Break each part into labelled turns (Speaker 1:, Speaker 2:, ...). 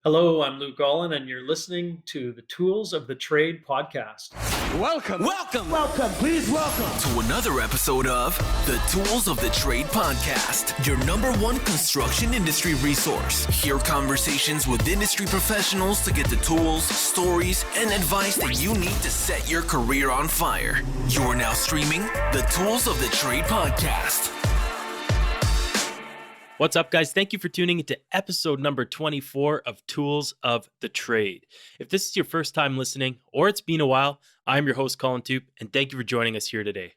Speaker 1: Hello, I'm Luke Aulin, and you're listening to the Tools of the Trade podcast.
Speaker 2: Welcome, please welcome
Speaker 3: to another episode of the Tools of the Trade podcast, your number one construction industry resource. Hear conversations with industry professionals to get the tools, stories, and advice that you need to set your career on fire. You're now streaming the Tools of the Trade podcast.
Speaker 4: What's up, guys? Thank you for tuning into episode number 24 of Tools of the Trade. If this is your first time listening, or it's been a while, I'm your host, Colin Toop, and thank you for joining us here today.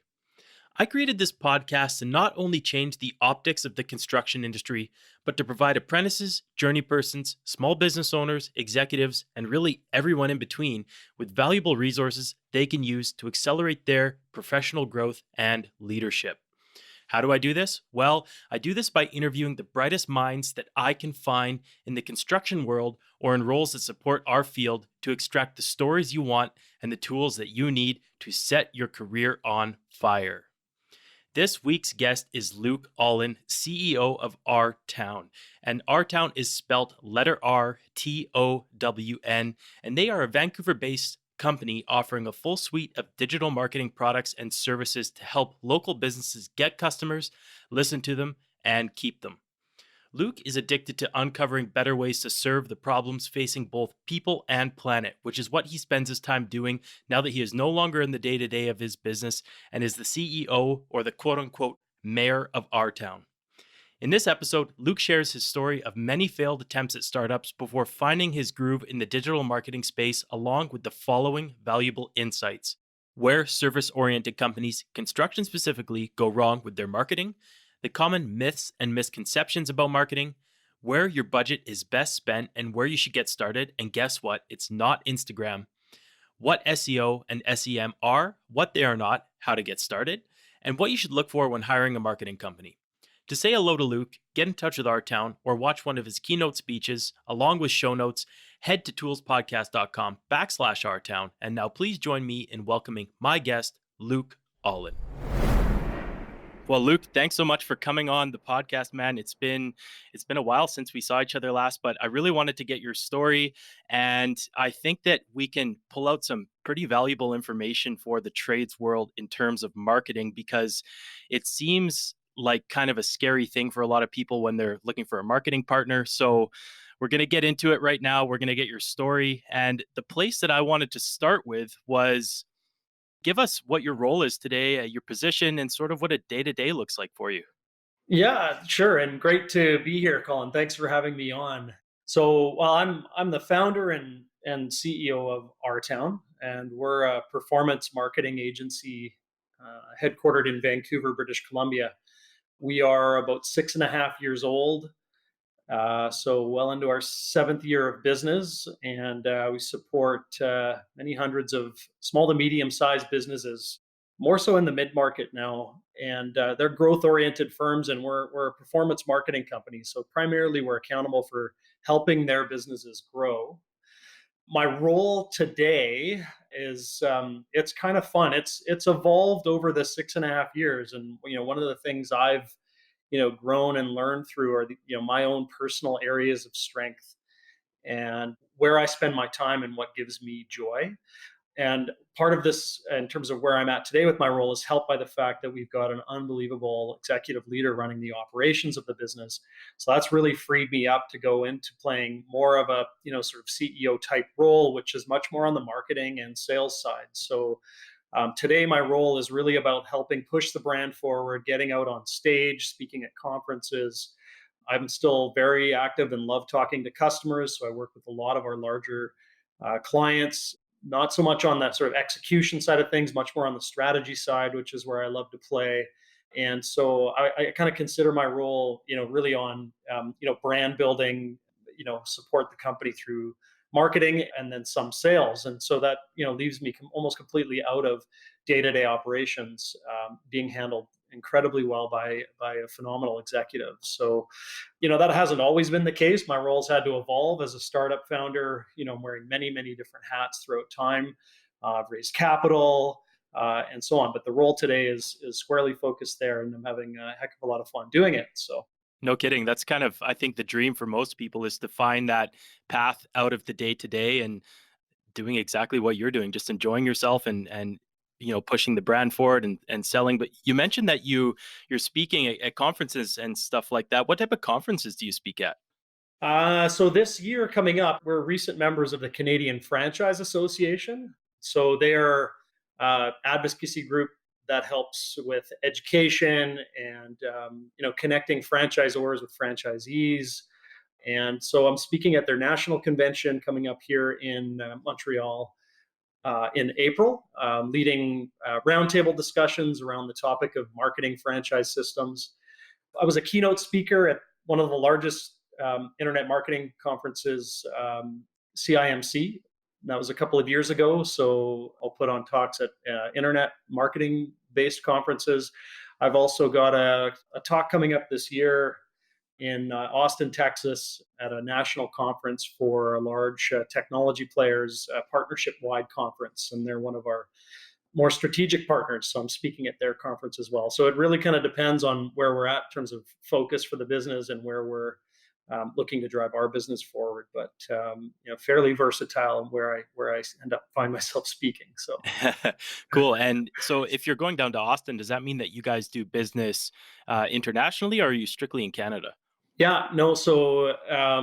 Speaker 4: I created this podcast to not only change the optics of the construction industry, but to provide apprentices, journey persons, small business owners, executives, and really everyone in between with valuable resources they can use to accelerate their professional growth and leadership. How do I do this? Well, I do this by interviewing the brightest minds that I can find in the construction world or in roles that support our field to extract the stories you want and the tools that you need to set your career on fire. This week's guest is Luke Aulin, CEO of RTOWN. And RTOWN is spelled letter R, T-O-W-N, and they are a Vancouver-based company offering a full suite of digital marketing products and services to help local businesses get customers, listen to them, and keep them. Luke is addicted to uncovering better ways to serve the problems facing both people and planet, which is what he spends his time doing now that he is no longer in the day-to-day of his business and is the CEO or the quote-unquote mayor of our town. In this episode, Luke shares his story of many failed attempts at startups before finding his groove in the digital marketing space, along with the following valuable insights: where service-oriented companies, construction specifically, go wrong with their marketing, the common myths and misconceptions about marketing, where your budget is best spent and where you should get started, and guess what? It's not Instagram. What SEO and SEM are, what they are not, how to get started, and what you should look for when hiring a marketing company. To say hello to Luke, get in touch with RTOWN, or watch one of his keynote speeches along with show notes, head to toolspodcast.com/RTOWN. And now please join me in welcoming my guest, Luke Aulin. Well, Luke, thanks so much for coming on the podcast, man. It's been a while since we saw each other last, but I really wanted to get your story. And I think that we can pull out some pretty valuable information for the trades world in terms of marketing, because it seems like kind of a scary thing for a lot of people when they're looking for a marketing partner. So we're going to get into it right now. We're going to get your story. And the place that I wanted to start with was give us what your role is today, your position, and sort of what a day-to-day looks like for you.
Speaker 1: Yeah, sure, and great to be here, Colin. Thanks for having me on. So, I'm the founder and CEO of RTOWN, and we're a performance marketing agency headquartered in Vancouver, British Columbia. We are about 6.5 years old, so well into our 7th year of business, and we support many hundreds of small to medium-sized businesses, more so in the mid-market now, and they're growth-oriented firms, and we're a performance marketing company. So primarily, we're accountable for helping their businesses grow. My role today is it's kind of fun. It's evolved over the 6.5 years, and one of the things I've grown and learned through are my own personal areas of strength and where I spend my time and what gives me joy. And part of this, in terms of where I'm at today with my role, is helped by the fact that we've got an unbelievable executive leader running the operations of the business. So that's really freed me up to go into playing more of a, sort of CEO type role, which is much more on the marketing and sales side. So today, my role is really about helping push the brand forward, getting out on stage, speaking at conferences. I'm still very active and love talking to customers. So I work with a lot of our larger clients, not so much on that sort of execution side of things, much more on the strategy side, which is where I love to play. And so I kind of consider my role, really on, brand building, support the company through marketing and then some sales. And so that, leaves me almost completely out of day-to-day operations, being handled incredibly well by a phenomenal executive. So, that hasn't always been the case. My roles had to evolve as a startup founder. I'm wearing many, many different hats throughout time. I've raised capital, and so on. But the role today is squarely focused there, and I'm having a heck of a lot of fun doing it. So
Speaker 4: No kidding. That's kind of, I think, the dream for most people is to find that path out of the day to day and doing exactly what you're doing, just enjoying yourself and pushing the brand forward and selling. But you mentioned that you're speaking at conferences and stuff like that. What type of conferences do you speak at?
Speaker 1: So this year coming up, we're recent members of the Canadian Franchise Association. So they're advocacy group that helps with education and connecting franchisors with franchisees. And so I'm speaking at their national convention coming up here in Montreal in April, leading roundtable discussions around the topic of marketing franchise systems. I was a keynote speaker at one of the largest internet marketing conferences, CIMC. That was a couple of years ago. So I'll put on talks at internet marketing based conferences. I've also got a talk coming up this year in Austin, Texas, at a national conference for a large technology players partnership wide conference. And they're one of our more strategic partners. So I'm speaking at their conference as well. So it really kind of depends on where we're at in terms of focus for the business and where we're looking to drive our business forward. But fairly versatile where I end up find myself speaking. So
Speaker 4: Cool. And so if you're going down to Austin, does that mean that you guys do business internationally, or are you strictly in Canada?
Speaker 1: yeah, no. So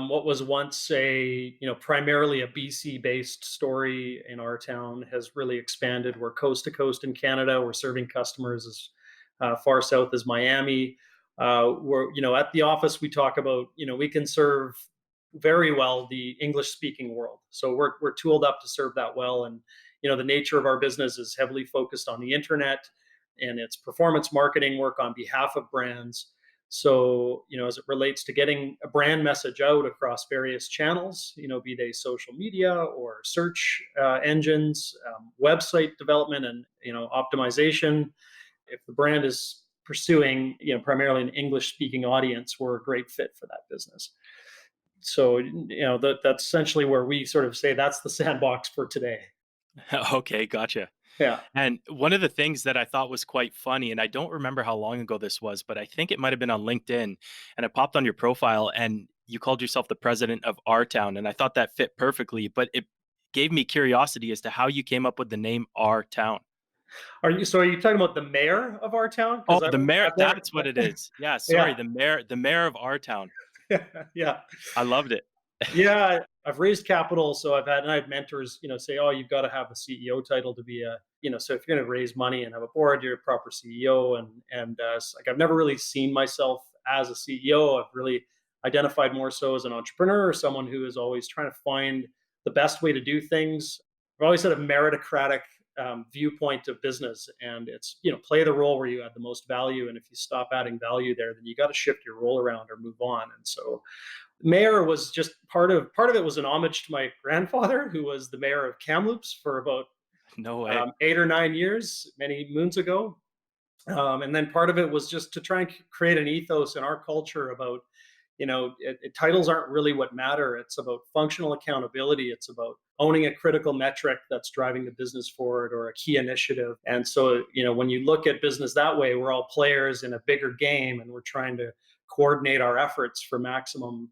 Speaker 1: what was once a primarily a BC based story in our town has really expanded. We're coast to coast in Canada. We're serving customers as far south as Miami. We're at the office we talk about we can serve very well the English speaking world. So we're tooled up to serve that well. And the nature of our business is heavily focused on the internet and it's performance marketing work on behalf of brands. So, as it relates to getting a brand message out across various channels, be they social media or search engines, website development, and optimization. If the brand is pursuing, primarily an English-speaking audience, we're a great fit for that business. So, that's essentially where we sort of say that's the sandbox for today.
Speaker 4: Okay, gotcha.
Speaker 1: Yeah.
Speaker 4: And one of the things that I thought was quite funny, and I don't remember how long ago this was, but I think it might have been on LinkedIn, and it popped on your profile, and you called yourself the president of RTOWN, and I thought that fit perfectly, but it gave me curiosity as to how you came up with the name RTOWN.
Speaker 1: Are you talking about the mayor of our town?
Speaker 4: Oh,
Speaker 1: Because I've,
Speaker 4: the mayor,
Speaker 1: I've never,
Speaker 4: that's what it is. Yeah, sorry,
Speaker 1: yeah,
Speaker 4: the mayor of RTOWN.
Speaker 1: yeah.
Speaker 4: I loved it.
Speaker 1: Yeah, I've raised capital, so I had mentors, say, "Oh, you've got to have a CEO title to be so if you're going to raise money and have a board, you're a proper CEO." Like I've never really seen myself as a CEO. I've really identified more so as an entrepreneur, or someone who is always trying to find the best way to do things. I've always had a meritocratic viewpoint of business, and it's play the role where you add the most value, and if you stop adding value there, then you got to shift your role around or move on. And so mayor was just part of it was an homage to my grandfather, who was the mayor of Kamloops for about
Speaker 4: No way.
Speaker 1: 8 or 9 years, many moons ago. And then part of it was just to try and create an ethos in our culture about, titles aren't really what matter. It's about functional accountability. It's about owning a critical metric that's driving the business forward or a key initiative. And so, when you look at business that way, we're all players in a bigger game and we're trying to coordinate our efforts for maximum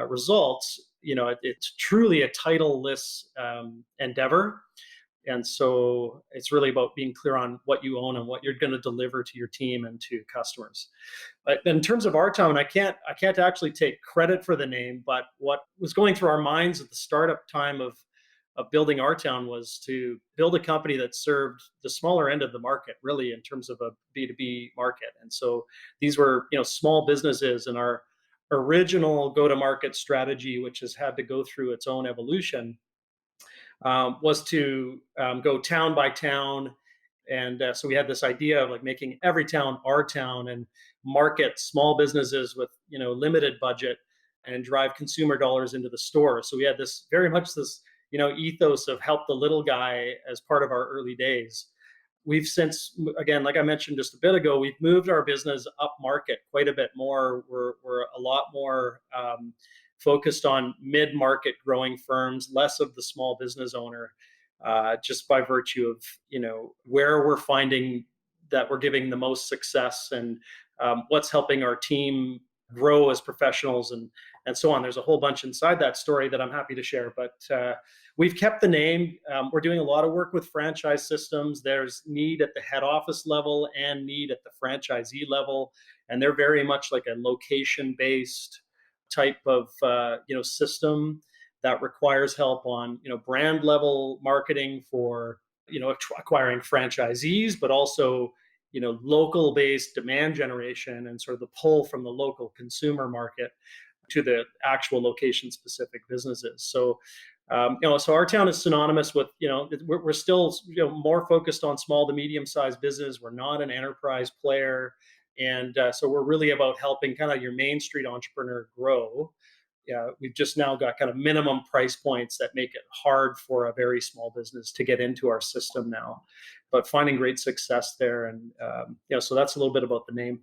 Speaker 1: results. It's truly a title-less endeavor. And so it's really about being clear on what you own and what you're going to deliver to your team and to customers. But in terms of RTOWN, I can't actually take credit for the name, but what was going through our minds at the startup time of building RTOWN was to build a company that served the smaller end of the market, really, in terms of a B2B market. And so these were, small businesses, and our original go-to-market strategy, which has had to go through its own evolution, was to go town by town. And so we had this idea of like making every town our town and market small businesses with limited budget and drive consumer dollars into the store. So we had this very much this ethos of help the little guy as part of our early days. We've since, again, like I mentioned just a bit ago, we've moved our business up market quite a bit more. We're a lot more focused on mid-market growing firms, less of the small business owner, just by virtue of where we're finding that we're giving the most success and what's helping our team grow as professionals and so on. There's a whole bunch inside that story that I'm happy to share, but we've kept the name. We're doing a lot of work with franchise systems. There's need at the head office level and need at the franchisee level, and they're very much like a location-based type of system that requires help on brand level marketing for acquiring franchisees, but also local based demand generation and sort of the pull from the local consumer market to the actual location specific businesses. So so RTOWN is synonymous with, we're still more focused on small to medium sized business. We're not an enterprise player. And so we're really about helping kind of your Main Street entrepreneur grow. Yeah, we've just now got kind of minimum price points that make it hard for a very small business to get into our system now, but finding great success there. And so that's a little bit about the name.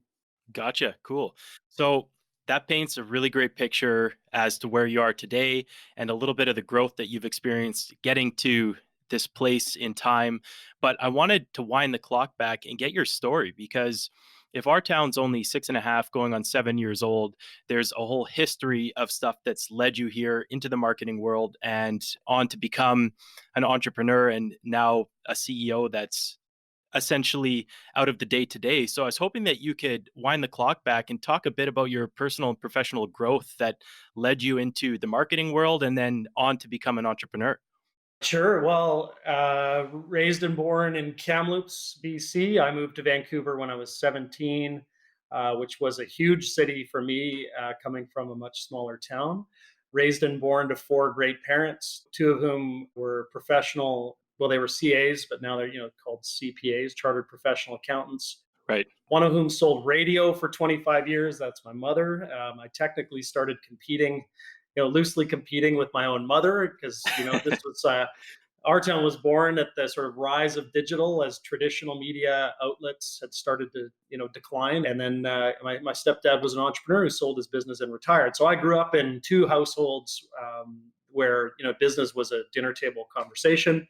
Speaker 4: Gotcha. Cool. So that paints a really great picture as to where you are today and a little bit of the growth that you've experienced getting to this place in time. But I wanted to wind the clock back and get your story, because if RTOWN's only 6.5 going on 7 years old, there's a whole history of stuff that's led you here into the marketing world and on to become an entrepreneur and now a CEO that's essentially out of the day to day. So I was hoping that you could wind the clock back and talk a bit about your personal and professional growth that led you into the marketing world and then on to become an entrepreneur.
Speaker 1: Sure. Well, raised and born in Kamloops, BC. I moved to Vancouver when I was 17, which was a huge city for me, coming from a much smaller town. Raised and born to four great parents, two of whom were professional. Well, they were CAs, but now they're called CPAs, chartered professional accountants.
Speaker 4: Right.
Speaker 1: One of whom sold radio for 25 years. That's my mother. I technically started competing, loosely competing with my own mother, because this was RTOWN was born at the sort of rise of digital as traditional media outlets had started to decline, and then my stepdad was an entrepreneur who sold his business and retired. So I grew up in two households where business was a dinner table conversation.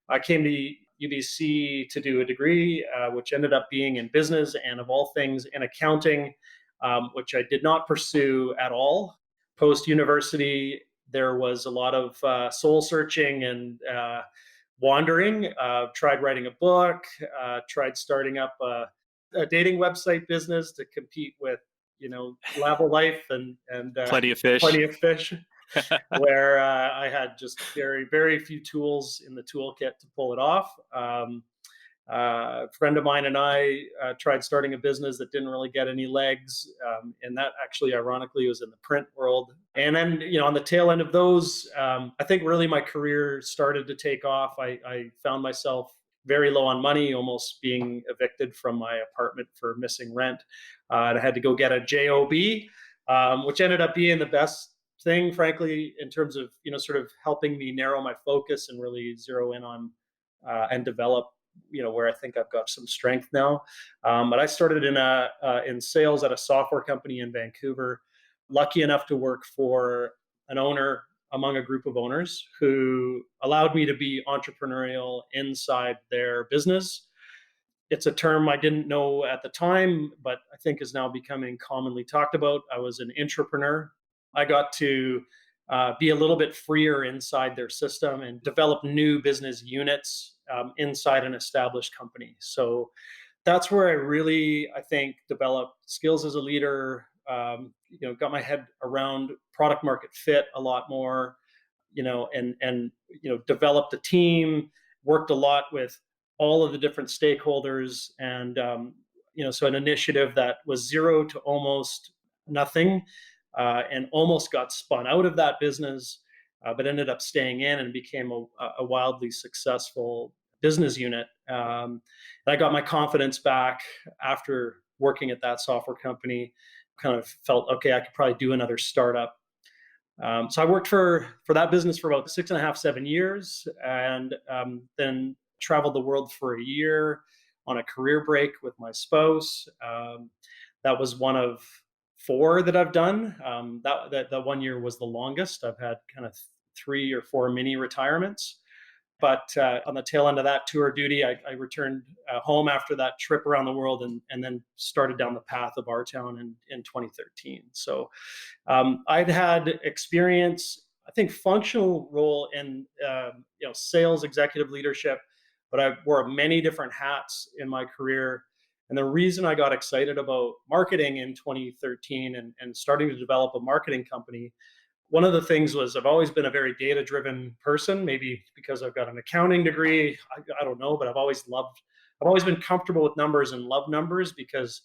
Speaker 1: I came to UBC to do a degree, which ended up being in business and, of all things, in accounting, which I did not pursue at all. Post university, there was a lot of soul searching and wandering. Tried writing a book, tried starting up a dating website business to compete with, Lava Life and
Speaker 4: Plenty of fish.
Speaker 1: Plenty of Fish, where I had just very, very few tools in the toolkit to pull it off. A friend of mine and I tried starting a business that didn't really get any legs. And that actually, ironically, was in the print world. And then, on the tail end of those, I think really my career started to take off. I found myself very low on money, almost being evicted from my apartment for missing rent. And I had to go get a job, which ended up being the best thing, frankly, in terms of, sort of helping me narrow my focus and really zero in on and develop where I think I've got some strength now. But I started in sales at a software company in Vancouver. Lucky enough to work for an owner among a group of owners who allowed me to be entrepreneurial inside their business. It's a term I didn't know at the time, but I think is now becoming commonly talked about. I was an intrapreneur. I got to be a little bit freer inside their system and develop new business units inside an established company. So that's where I really, I think, developed skills as a leader, got my head around product market fit a lot more, and developed a team, worked a lot with all of the different stakeholders. And, so an initiative that was zero to almost nothing, and almost got spun out of that business, but ended up staying in and became a wildly successful business unit. And I got my confidence back after working at that software company. Kind of felt, okay, I could probably do another startup. So I worked for that business for about 6.5, 7 years, and then traveled the world for a year on a career break with my spouse. That was one of 4 that I've done. That 1 year was the longest. I've had kind of 3 or 4 mini retirements. But on the tail end of that tour duty, I returned home after that trip around the world, and then started down the path of RTOWN in 2013. So I'd had experience, I think, functional role in sales, executive leadership, but I wore many different hats in my career. And the reason I got excited about marketing in 2013 and starting to develop a marketing company, one of the things was I've always been a very data driven person, maybe because I've got an accounting degree. I don't know, but I've always been comfortable with numbers and love numbers because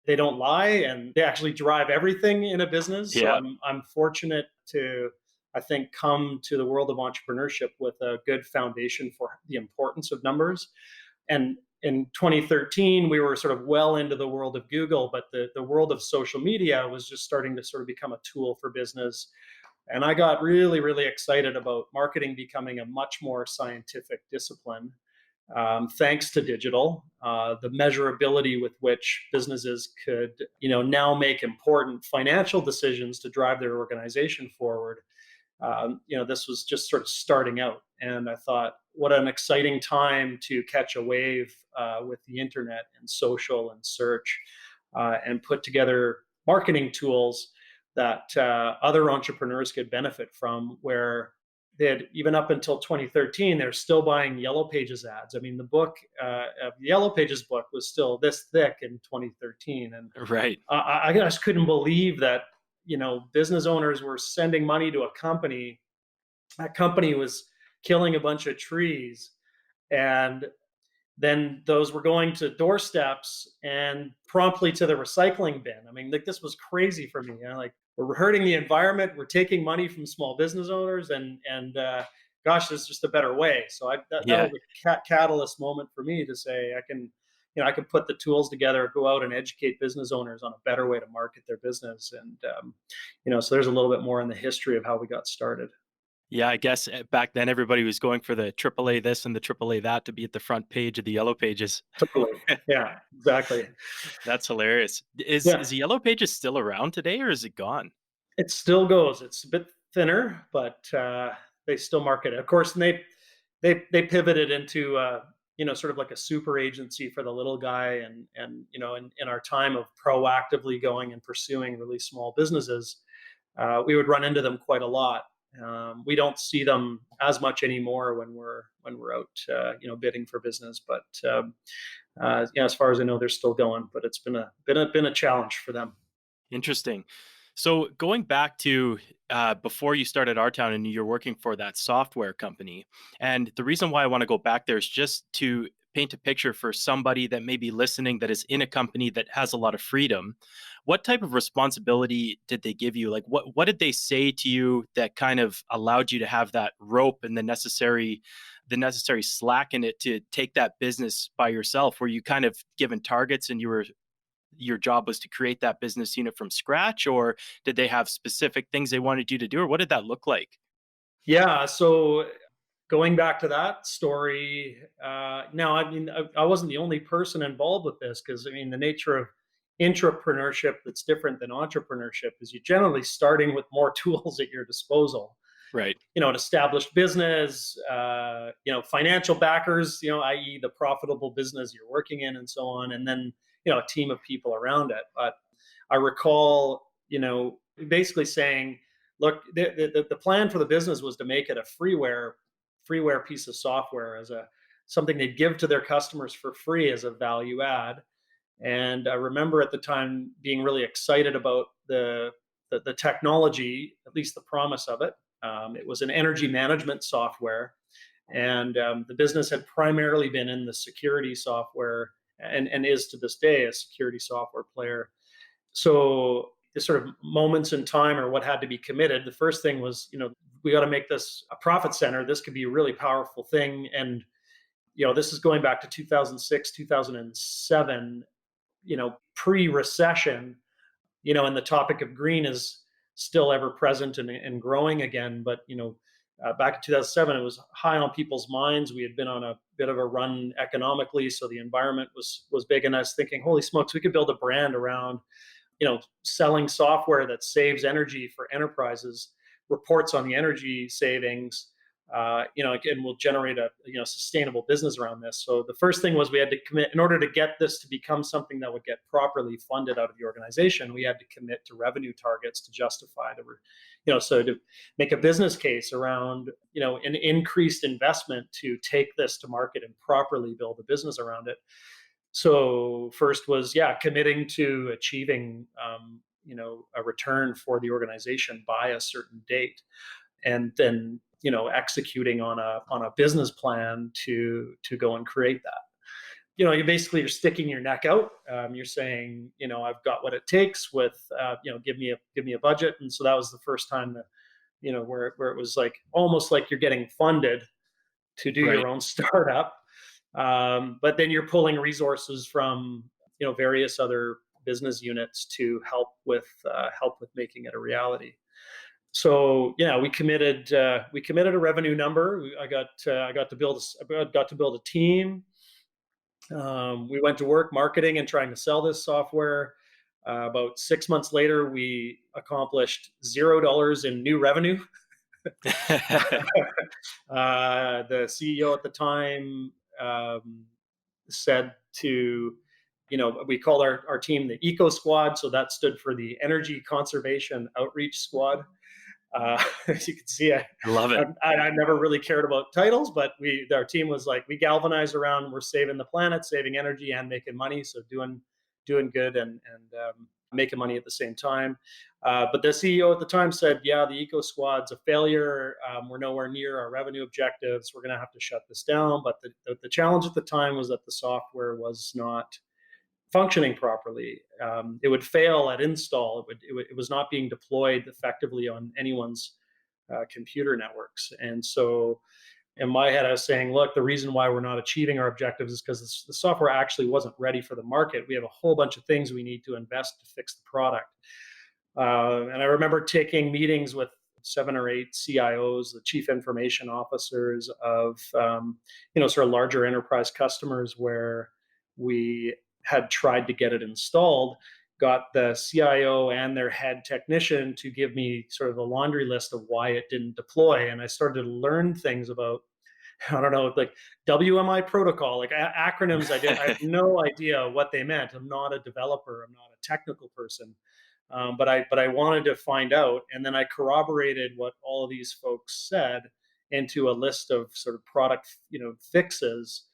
Speaker 1: they don't lie and they actually drive everything in a business. So
Speaker 4: Yeah.
Speaker 1: I'm fortunate to, I think, come to the world of entrepreneurship with a good foundation for the importance of numbers. And in 2013, we were sort of well into the world of Google, but the world of social media was just starting to sort of become a tool for business. And I got really, really excited about marketing becoming a much more scientific discipline, thanks to digital, the measurability with which businesses could, now make important financial decisions to drive their organization forward. This was just sort of starting out. And I thought, what an exciting time to catch a wave with the internet and social and search, and put together marketing tools that other entrepreneurs could benefit from, where they had, even up until 2013, they're still buying Yellow Pages ads. I mean, the Yellow Pages book was still this thick in 2013. And
Speaker 4: Right.
Speaker 1: I just couldn't believe that, business owners were sending money to a company. That company was killing a bunch of trees. And then those were going to doorsteps and promptly to the recycling bin. I mean, like, this was crazy for me. Like, we're hurting the environment. We're taking money from small business owners, and gosh, there's just a better way. So that
Speaker 4: Yeah.
Speaker 1: was a catalyst moment for me to say I can put the tools together, go out and educate business owners on a better way to market their business, and so there's a little bit more in the history of how we got started.
Speaker 4: Yeah, I guess back then everybody was going for the AAA this and the AAA that to be at the front page of the Yellow Pages.
Speaker 1: Totally. Yeah, exactly.
Speaker 4: That's hilarious. Is
Speaker 1: Yeah.
Speaker 4: the Yellow Pages still around today, or is it gone?
Speaker 1: It still goes. It's a bit thinner, but they still market it. Of course, and they pivoted into sort of like a super agency for the little guy, and in our time of proactively going and pursuing really small businesses, we would run into them quite a lot. We don't see them as much anymore when we're out bidding for business, but as far as I know, they're still going. But it's been a challenge for them.
Speaker 4: Interesting. So going back to before you started RTOWN and you're working for that software company, and the reason why I want to go back there is just to paint a picture for somebody that may be listening that is in a company that has a lot of freedom. What type of responsibility did they give you? Like, what did they say to you that kind of allowed you to have that rope and the necessary slack in it to take that business by yourself? Were you kind of given targets and your job was to create that business unit from scratch, or did they have specific things they wanted you to do, or what did that look like?
Speaker 1: Yeah. So going back to that story, now, I mean, I wasn't the only person involved with this, because I mean, the nature of intrapreneurship that's different than entrepreneurship is you're generally starting with more tools at your disposal.
Speaker 4: Right.
Speaker 1: An established business, financial backers, i.e. the profitable business you're working in, and so on, and then a team of people around it. But I recall, basically saying, look, the plan for the business was to make it a freeware piece of software, as something they'd give to their customers for free as a value add. And I remember at the time being really excited about the technology, at least the promise of it. It was an energy management software, and the business had primarily been in the security software, and is to this day a security software player. So the sort of moments in time, or what had to be committed, the first thing was, we got to make this a profit center. This could be a really powerful thing. And this is going back to 2006, 2007, pre-recession, and the topic of green is still ever present and growing again. But, back in 2007, it was high on people's minds. We had been on a bit of a run economically, so the environment was big. And I was thinking, holy smokes, we could build a brand around, selling software that saves energy for enterprises, reports on the energy savings, and we'll generate a sustainable business around this. So the first thing was we had to commit in order to get this to become something that would get properly funded out of the organization. We had to commit to revenue targets to justify so to make a business case around an increased investment to take this to market and properly build a business around it. So first was committing to achieving a return for the organization by a certain date, and then executing on a business plan to go and create that. You're sticking your neck out. You're saying, I've got what it takes with, give me a budget. And so that was the first time that, where it was like almost like you're getting funded to do
Speaker 4: Right.
Speaker 1: your own startup. But then you're pulling resources from, various other business units to help with making it a reality. So we committed a revenue number. I got to build a team. We went to work marketing and trying to sell this software. About 6 months later, we accomplished $0 in new revenue. The CEO at the time said to, we called our team the Eco Squad. So that stood for the Energy Conservation Outreach Squad. As you can see,
Speaker 4: I love it.
Speaker 1: I never really cared about titles, but our team was like, we galvanized around, we're saving the planet, saving energy, and making money. So doing good and making money at the same time. But the CEO at the time said, the Eco Squad's a failure. We're nowhere near our revenue objectives. We're going to have to shut this down. But the challenge at the time was that the software was not functioning properly. It would fail at install. It was not being deployed effectively on anyone's computer networks. And so in my head, I was saying, look, the reason why we're not achieving our objectives is because the software actually wasn't ready for the market. We have a whole bunch of things we need to invest to fix the product. And I remember taking meetings with 7 or 8 CIOs, the chief information officers of, sort of larger enterprise customers where we had tried to get it installed, got the CIO and their head technician to give me sort of a laundry list of why it didn't deploy. And I started to learn things about, I don't know, like WMI protocol, like acronyms. I had no idea what they meant. I'm not a developer. I'm not a technical person. But I wanted to find out. And then I corroborated what all of these folks said into a list of sort of product, fixes.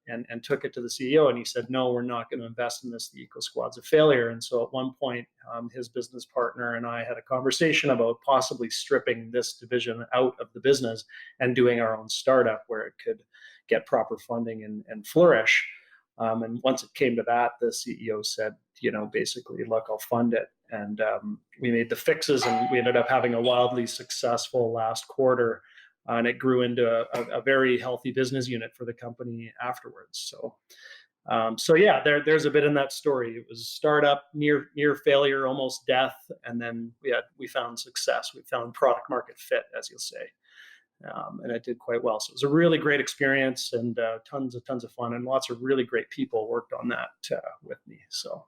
Speaker 1: And took it to the CEO, and he said, no, we're not going to invest in this. The Eco Squad's a failure. And so at one point, his business partner and I had a conversation about possibly stripping this division out of the business and doing our own startup where it could get proper funding and flourish. And once it came to that, the CEO said, basically, look, I'll fund it. And we made the fixes, and we ended up having a wildly successful last quarter. And it grew into a very healthy business unit for the company afterwards. So there's a bit in that story. It was startup, near failure, almost death, and then we found success. We found product market fit, as you'll say, and it did quite well. So it was a really great experience, and tons of fun, and lots of really great people worked on that with me. So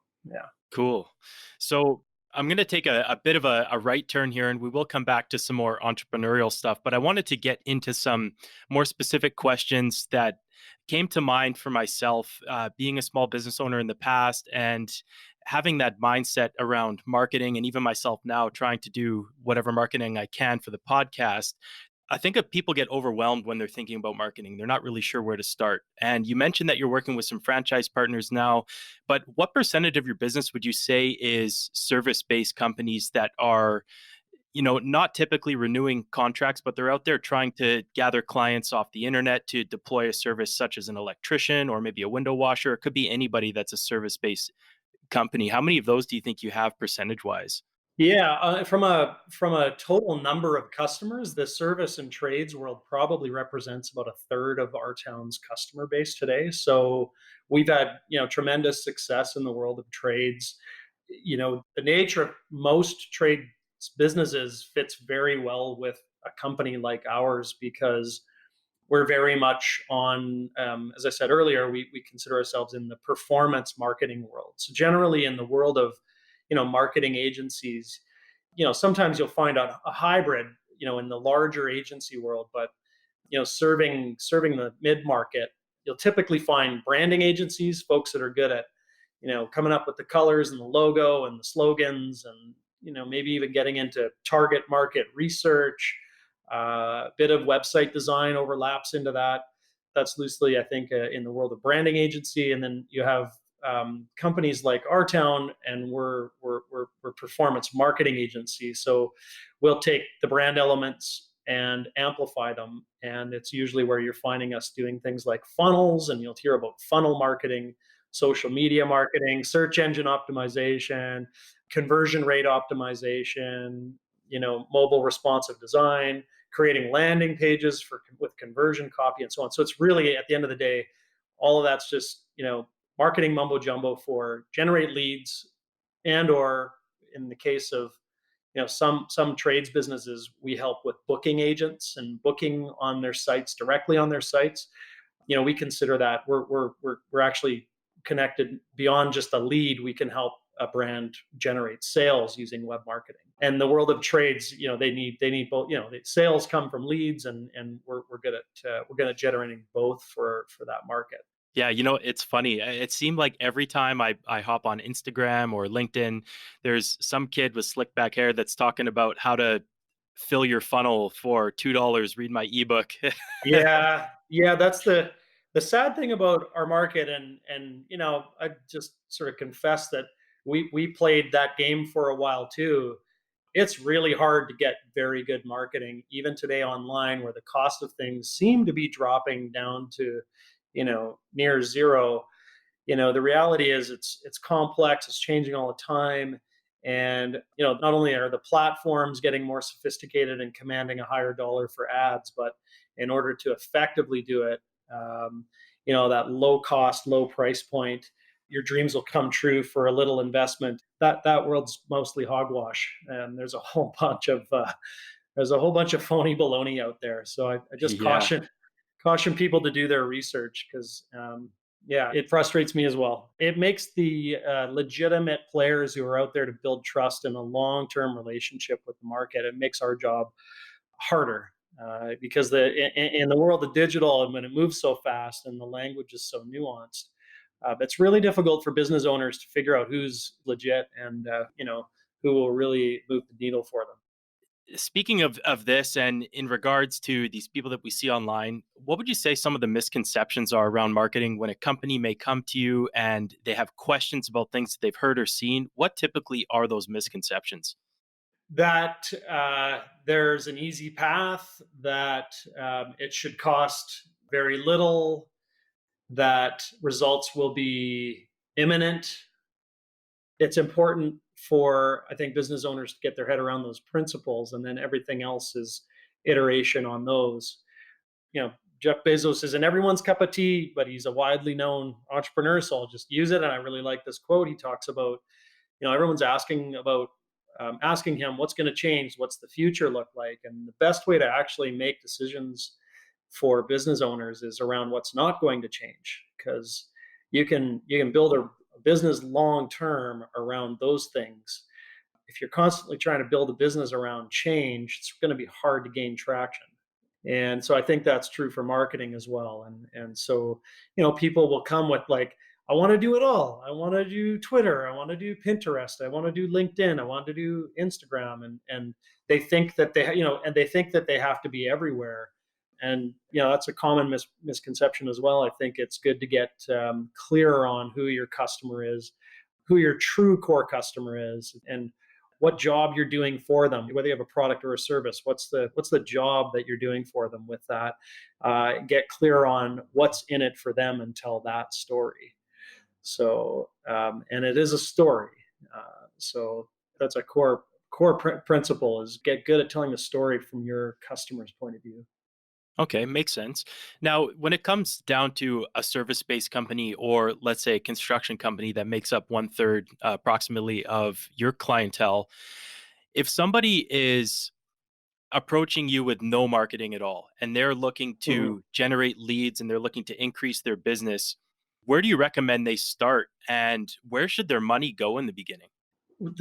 Speaker 4: Cool. So I'm going to take a bit of a right turn here, and we will come back to some more entrepreneurial stuff. But I wanted to get into some more specific questions that came to mind for myself, being a small business owner in the past and having that mindset around marketing, and even myself now trying to do whatever marketing I can for the podcast. I think if people get overwhelmed when they're thinking about marketing, they're not really sure where to start. And you mentioned that you're working with some franchise partners now, but what percentage of your business would you say is service-based companies that are, not typically renewing contracts, but they're out there trying to gather clients off the internet to deploy a service such as an electrician or maybe a window washer? It could be anybody that's a service-based company. How many of those do you think you have percentage-wise?
Speaker 1: Yeah, from a total number of customers, the service and trades world probably represents about a third of RTOWN's customer base today. So we've had tremendous success in the world of trades. The nature of most trade businesses fits very well with a company like ours because we're very much on, as I said earlier, we consider ourselves in the performance marketing world. So generally in the world of marketing agencies, sometimes you'll find a hybrid, in the larger agency world, but serving the mid market, you'll typically find branding agencies, folks that are good at coming up with the colors and the logo and the slogans, and maybe even getting into target market research. A bit of website design overlaps into that. That's loosely, I think, in the world of branding agency. And then you have companies like RTOWN, and we're performance marketing agency. So we'll take the brand elements and amplify them. And it's usually where you're finding us doing things like funnels, and you'll hear about funnel marketing, social media marketing, search engine optimization, conversion rate optimization, mobile responsive design, creating landing pages with conversion copy, and so on. So it's really, at the end of the day, all of that's just marketing mumbo jumbo for generate leads, and or in the case of some trades businesses, we help with booking agents and booking on their sites, directly on their sites. We consider that we're actually connected beyond just a lead. We can help a brand generate sales using web marketing. And the world of trades, they need both. Sales come from leads, and we're good at generating both for that market.
Speaker 4: Yeah, it's funny. It seemed like every time I hop on Instagram or LinkedIn, there's some kid with slick back hair that's talking about how to fill your funnel for $2. Read my ebook.
Speaker 1: Yeah, that's the sad thing about our market, and I just sort of confess that we played that game for a while too. It's really hard to get very good marketing, even today online, where the cost of things seem to be dropping down to near zero. The reality is it's complex, it's changing all the time. And not only are the platforms getting more sophisticated and commanding a higher dollar for ads, but in order to effectively do it, that low cost, low price point, your dreams will come true for a little investment. That world's mostly hogwash, and there's a whole bunch of phony baloney out there. So I just
Speaker 4: Yeah.
Speaker 1: caution people to do their research, because it frustrates me as well. It makes the legitimate players who are out there to build trust in a long-term relationship with the market, it makes our job harder, because in the world of digital, and when it moves so fast and the language is so nuanced, it's really difficult for business owners to figure out who's legit, and who will really move the needle for them.
Speaker 4: Speaking of this, and in regards to these people that we see online, what would you say some of the misconceptions are around marketing when a company may come to you and they have questions about things that they've heard or seen? What typically are those misconceptions?
Speaker 1: That there's an easy path, that it should cost very little, that results will be imminent. It's important for, I think, business owners to get their head around those principles, and then everything else is iteration on those. Jeff Bezos isn't everyone's cup of tea, but he's a widely known entrepreneur, so I'll just use it. And I really like this quote. He talks about, everyone's asking him what's going to change, what's the future look like, and the best way to actually make decisions for business owners is around what's not going to change, because you can build a business long term around those things. If you're constantly trying to build a business around change, it's going to be hard to gain traction. And so I think that's true for marketing as well. And so people will come with, like, I want to do it all. I want to do Twitter. I want to do Pinterest. I want to do LinkedIn. I want to do Instagram. And they think that they think that they have to be everywhere. And that's a common misconception as well. I think it's good to get clearer on who your customer is, who your true core customer is, and what job you're doing for them. Whether you have a product or a service, what's the job that you're doing for them with that? Get clear on what's in it for them, and tell that story. So, and it is a story. So that's a core principle: is get good at telling the story from your customer's point of view.
Speaker 4: Okay, makes sense. Now, when it comes down to a service-based company, or let's say a construction company that makes up 1/3 approximately of your clientele, if somebody is approaching you with no marketing at all and they're looking
Speaker 1: Mhm.
Speaker 4: to generate leads and they're looking to increase their business, where do you recommend they start, and where should their money go in the beginning?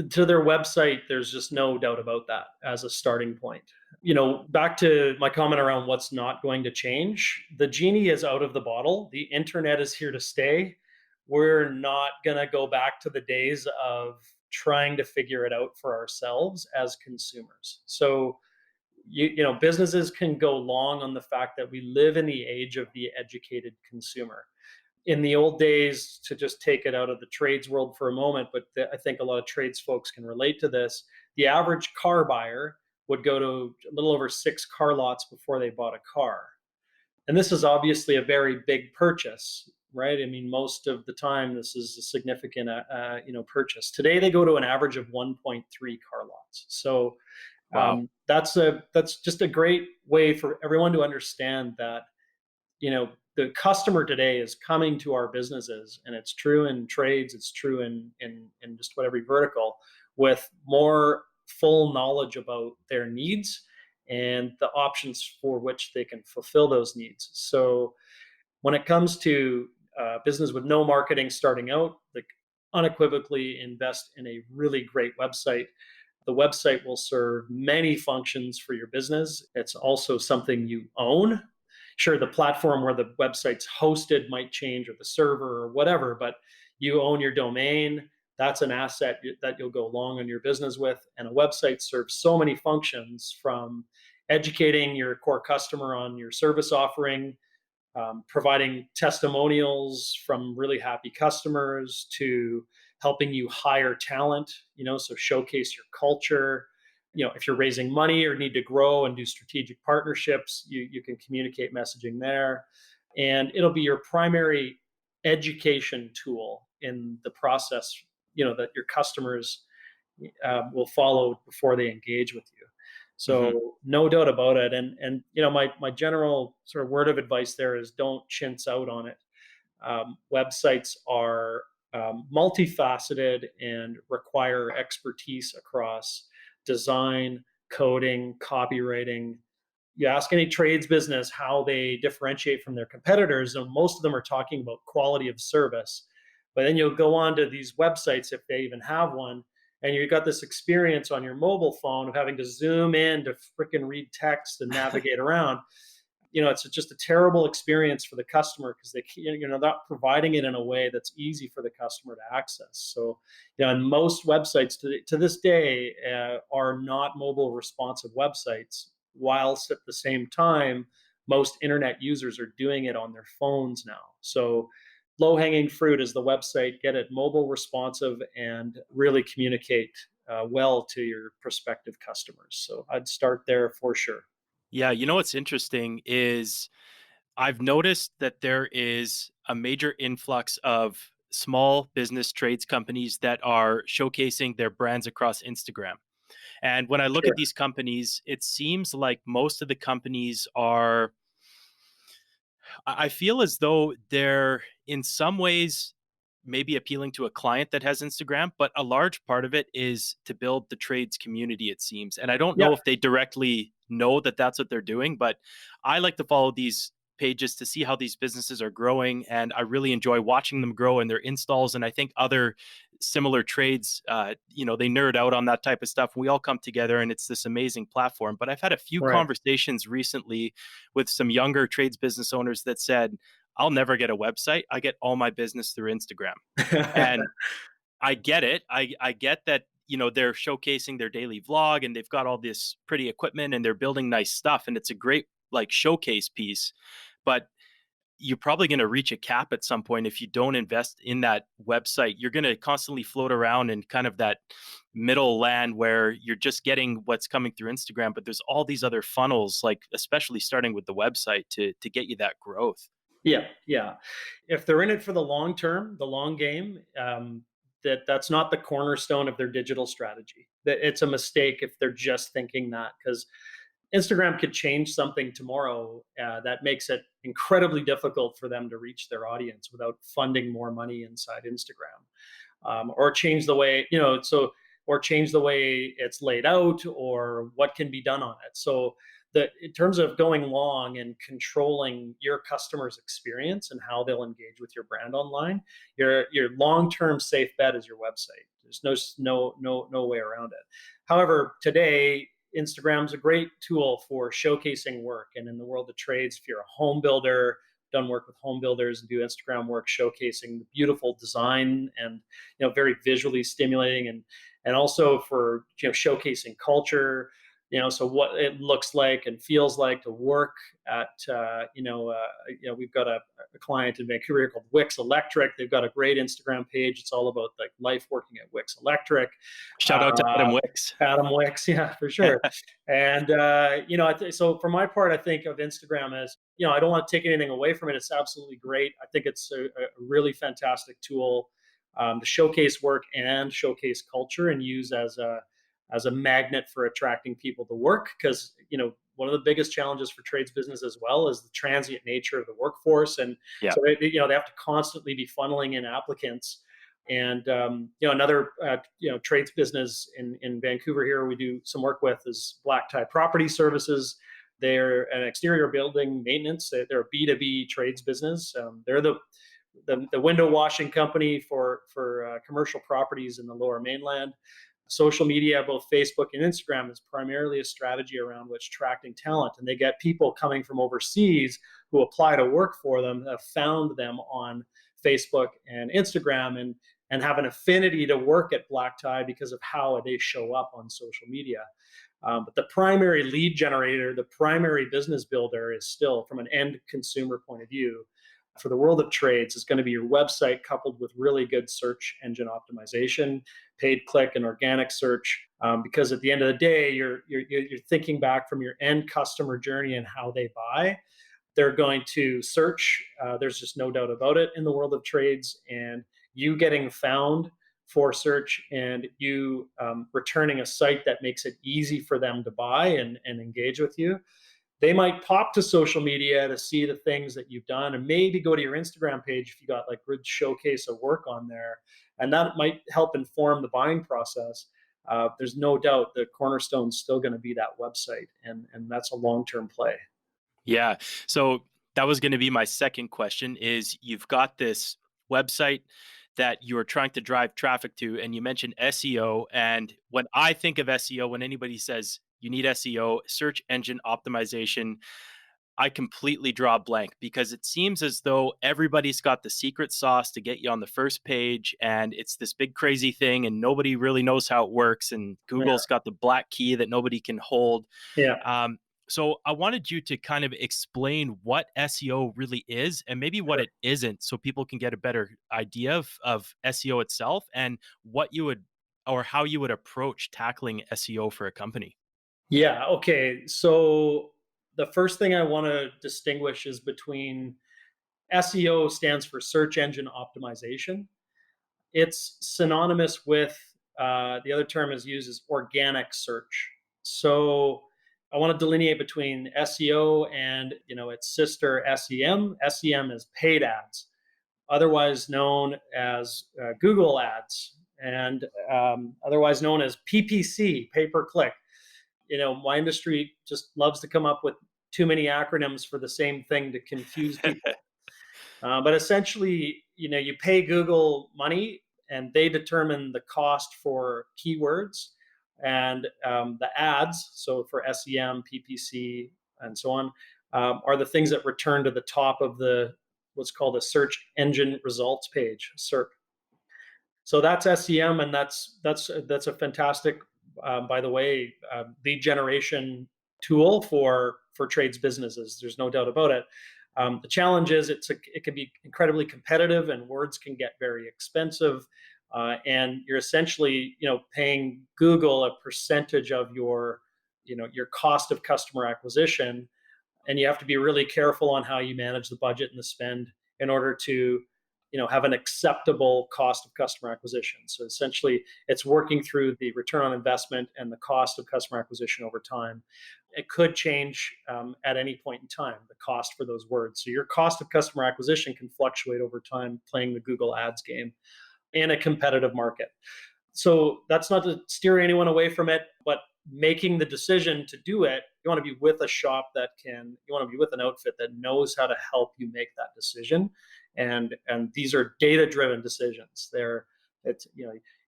Speaker 1: To their website, there's just no doubt about that as a starting point. Back to my comment around what's not going to change, the genie is out of the bottle. The internet is here to stay. We're not going to go back to the days of trying to figure it out for ourselves as consumers. So, businesses can go long on the fact that we live in the age of the educated consumer. In the old days, to just take it out of the trades world for a moment, but I think a lot of trades folks can relate to this. The average car buyer would go to a little over 6 car lots before they bought a car. And this is obviously a very big purchase, right? I mean, most of the time, this is a significant, purchase. Today, they go to an average of 1.3 car lots. So
Speaker 4: Wow.
Speaker 1: that's just a great way for everyone to understand that the customer today is coming to our businesses, and it's true in trades, it's true in just about every vertical, with more full knowledge about their needs and the options for which they can fulfill those needs. So when it comes to business with no marketing starting out, like, unequivocally invest in a really great website. The website will serve many functions for your business. It's also something you own. Sure, the platform where the website's hosted might change, or the server, or whatever, but you own your domain. That's an asset that you'll go long on your business with. And a website serves so many functions, from educating your core customer on your service offering, providing testimonials from really happy customers, to helping you hire talent, so showcase your culture. If you're raising money or need to grow and do strategic partnerships, you can communicate messaging there. And it'll be your primary education tool in the process, that your customers will follow before they engage with you.
Speaker 4: Hmm.
Speaker 1: So no doubt about it. And my general sort of word of advice there is, don't chintz out on it. Websites are multifaceted and require expertise across design, coding, copywriting. You ask any trades business how they differentiate from their competitors, and most of them are talking about quality of service. But then you'll go on to these websites, if they even have one, and you've got this experience on your mobile phone of having to zoom in to freaking read text and navigate around. It's just a terrible experience for the customer, because not providing it in a way that's easy for the customer to access. So, and most websites to this day are not mobile responsive websites, whilst at the same time, most internet users are doing it on their phones now. So low hanging fruit is the website, get it mobile responsive, and really communicate well to your prospective customers. So I'd start there for sure.
Speaker 4: Yeah, what's interesting is I've noticed that there is a major influx of small business trades companies that are showcasing their brands across Instagram. And when I look
Speaker 1: Sure.
Speaker 4: at these companies, it seems like most of the companies are, I feel as though they're in some ways maybe appealing to a client that has Instagram, but a large part of it is to build the trades community, it seems. And I don't
Speaker 1: Yeah.
Speaker 4: know if they directly know that that's what they're doing, but I like to follow these pages to see how these businesses are growing. And I really enjoy watching them grow in their installs. And I think other similar trades, they nerd out on that type of stuff. We all come together and it's this amazing platform. But I've had a few
Speaker 1: Right.
Speaker 4: conversations recently with some younger trades business owners that said, I'll never get a website. I get all my business through Instagram. And I get it. I get that, they're showcasing their daily vlog and they've got all this pretty equipment and they're building nice stuff. And it's a great like showcase piece. But you're probably going to reach a cap at some point if you don't invest in that website. You're going to constantly float around in kind of that middle land where you're just getting what's coming through Instagram, but there's all these other funnels, like especially starting with the website to get you that growth.
Speaker 1: Yeah, yeah. If they're in it for the long term, the long game, that's not the cornerstone of their digital strategy. That it's a mistake if they're just thinking that, because Instagram could change something tomorrow that makes it incredibly difficult for them to reach their audience without funding more money inside Instagram, or change the way or change the way it's laid out, or what can be done on it. So in terms of going long and controlling your customer's experience and how they'll engage with your brand online, your long-term safe bet is your website. There's no way around it. However, today Instagram's a great tool for showcasing work. And in the world of trades, if you're a home builder, done work with home builders and do Instagram work showcasing the beautiful design and very visually stimulating, and also for showcasing culture, so what it looks like and feels like to work at we've got a client in Vancouver here called Wix Electric. They've got a great Instagram page. It's all about like life working at Wix Electric.
Speaker 4: Shout out to Adam Wix.
Speaker 1: Adam Wix, yeah, for sure. And so for my part, I think of Instagram as, I don't want to take anything away from it. It's absolutely great. I think it's a really fantastic tool to showcase work and showcase culture and use as a magnet for attracting people to work. Because one of the biggest challenges for trades business as well is the transient nature of the workforce, and so they have to constantly be funneling in applicants. And another trades business in Vancouver here we do some work with is Black Tie Property Services. They're an exterior building maintenance. They're a B2B trades business. They're the window washing company for commercial properties in the Lower Mainland. Social media, both Facebook and Instagram, is primarily a strategy around which attracting talent. And they get people coming from overseas who apply to work for them, have found them on Facebook and Instagram, and have an affinity to work at Black Tie because of how they show up on social media. But the primary lead generator, the primary business builder is still, from an end consumer point of view, for the world of trades, is going to be your website coupled with really good search engine optimization, paid click and organic search. Because at the end of the day, you're thinking back from your end customer journey and how they buy. They're going to search. There's just no doubt about it in the world of trades. And you getting found for search and you returning a site that makes it easy for them to buy and engage with you. They might pop to social media to see the things that you've done and maybe go to your Instagram page if you got like good showcase of work on there. And that might help inform the buying process. There's no doubt the cornerstone's still going to be that website. And that's a long-term play.
Speaker 4: Yeah. So that was going to be my second question is you've got this website that you're trying to drive traffic to, and you mentioned SEO. And when I think of SEO, when anybody says you need SEO, search engine optimization, I completely draw a blank because it seems as though everybody's got the secret sauce to get you on the first page. And it's this big crazy thing and nobody really knows how it works. And Google's got the black key that nobody can hold.
Speaker 1: Yeah.
Speaker 4: So I wanted you to kind of explain what SEO really is and maybe what it isn't so people can get a better idea of SEO itself and what you would or how you would approach tackling SEO for a company.
Speaker 1: Yeah. Okay. So the first thing I want to distinguish is between SEO stands for search engine optimization. It's synonymous with the other term is used as organic search. So I want to delineate between SEO and its sister SEM. SEM is paid ads, otherwise known as Google ads, and otherwise known as PPC, pay per click. My industry just loves to come up with too many acronyms for the same thing to confuse people. But essentially, you pay Google money and they determine the cost for keywords and the ads. So for SEM, PPC, and so on, are the things that return to the top of what's called a search engine results page, SERP. So that's SEM, and that's a fantastic, by the way, lead generation tool for trades businesses. There's no doubt about it. The challenge is it can be incredibly competitive, and words can get very expensive. And you're essentially, paying Google a percentage of your cost of customer acquisition, and you have to be really careful on how you manage the budget and the spend in order to, have an acceptable cost of customer acquisition. So essentially, it's working through the return on investment and the cost of customer acquisition over time. It could change at any point in time, the cost for those words. So your cost of customer acquisition can fluctuate over time playing the Google Ads game in a competitive market. So that's not to steer anyone away from it, but making the decision to do it, you want to be with a shop you want to be with an outfit that knows how to help you make that decision. And these are data-driven decisions. They're it's,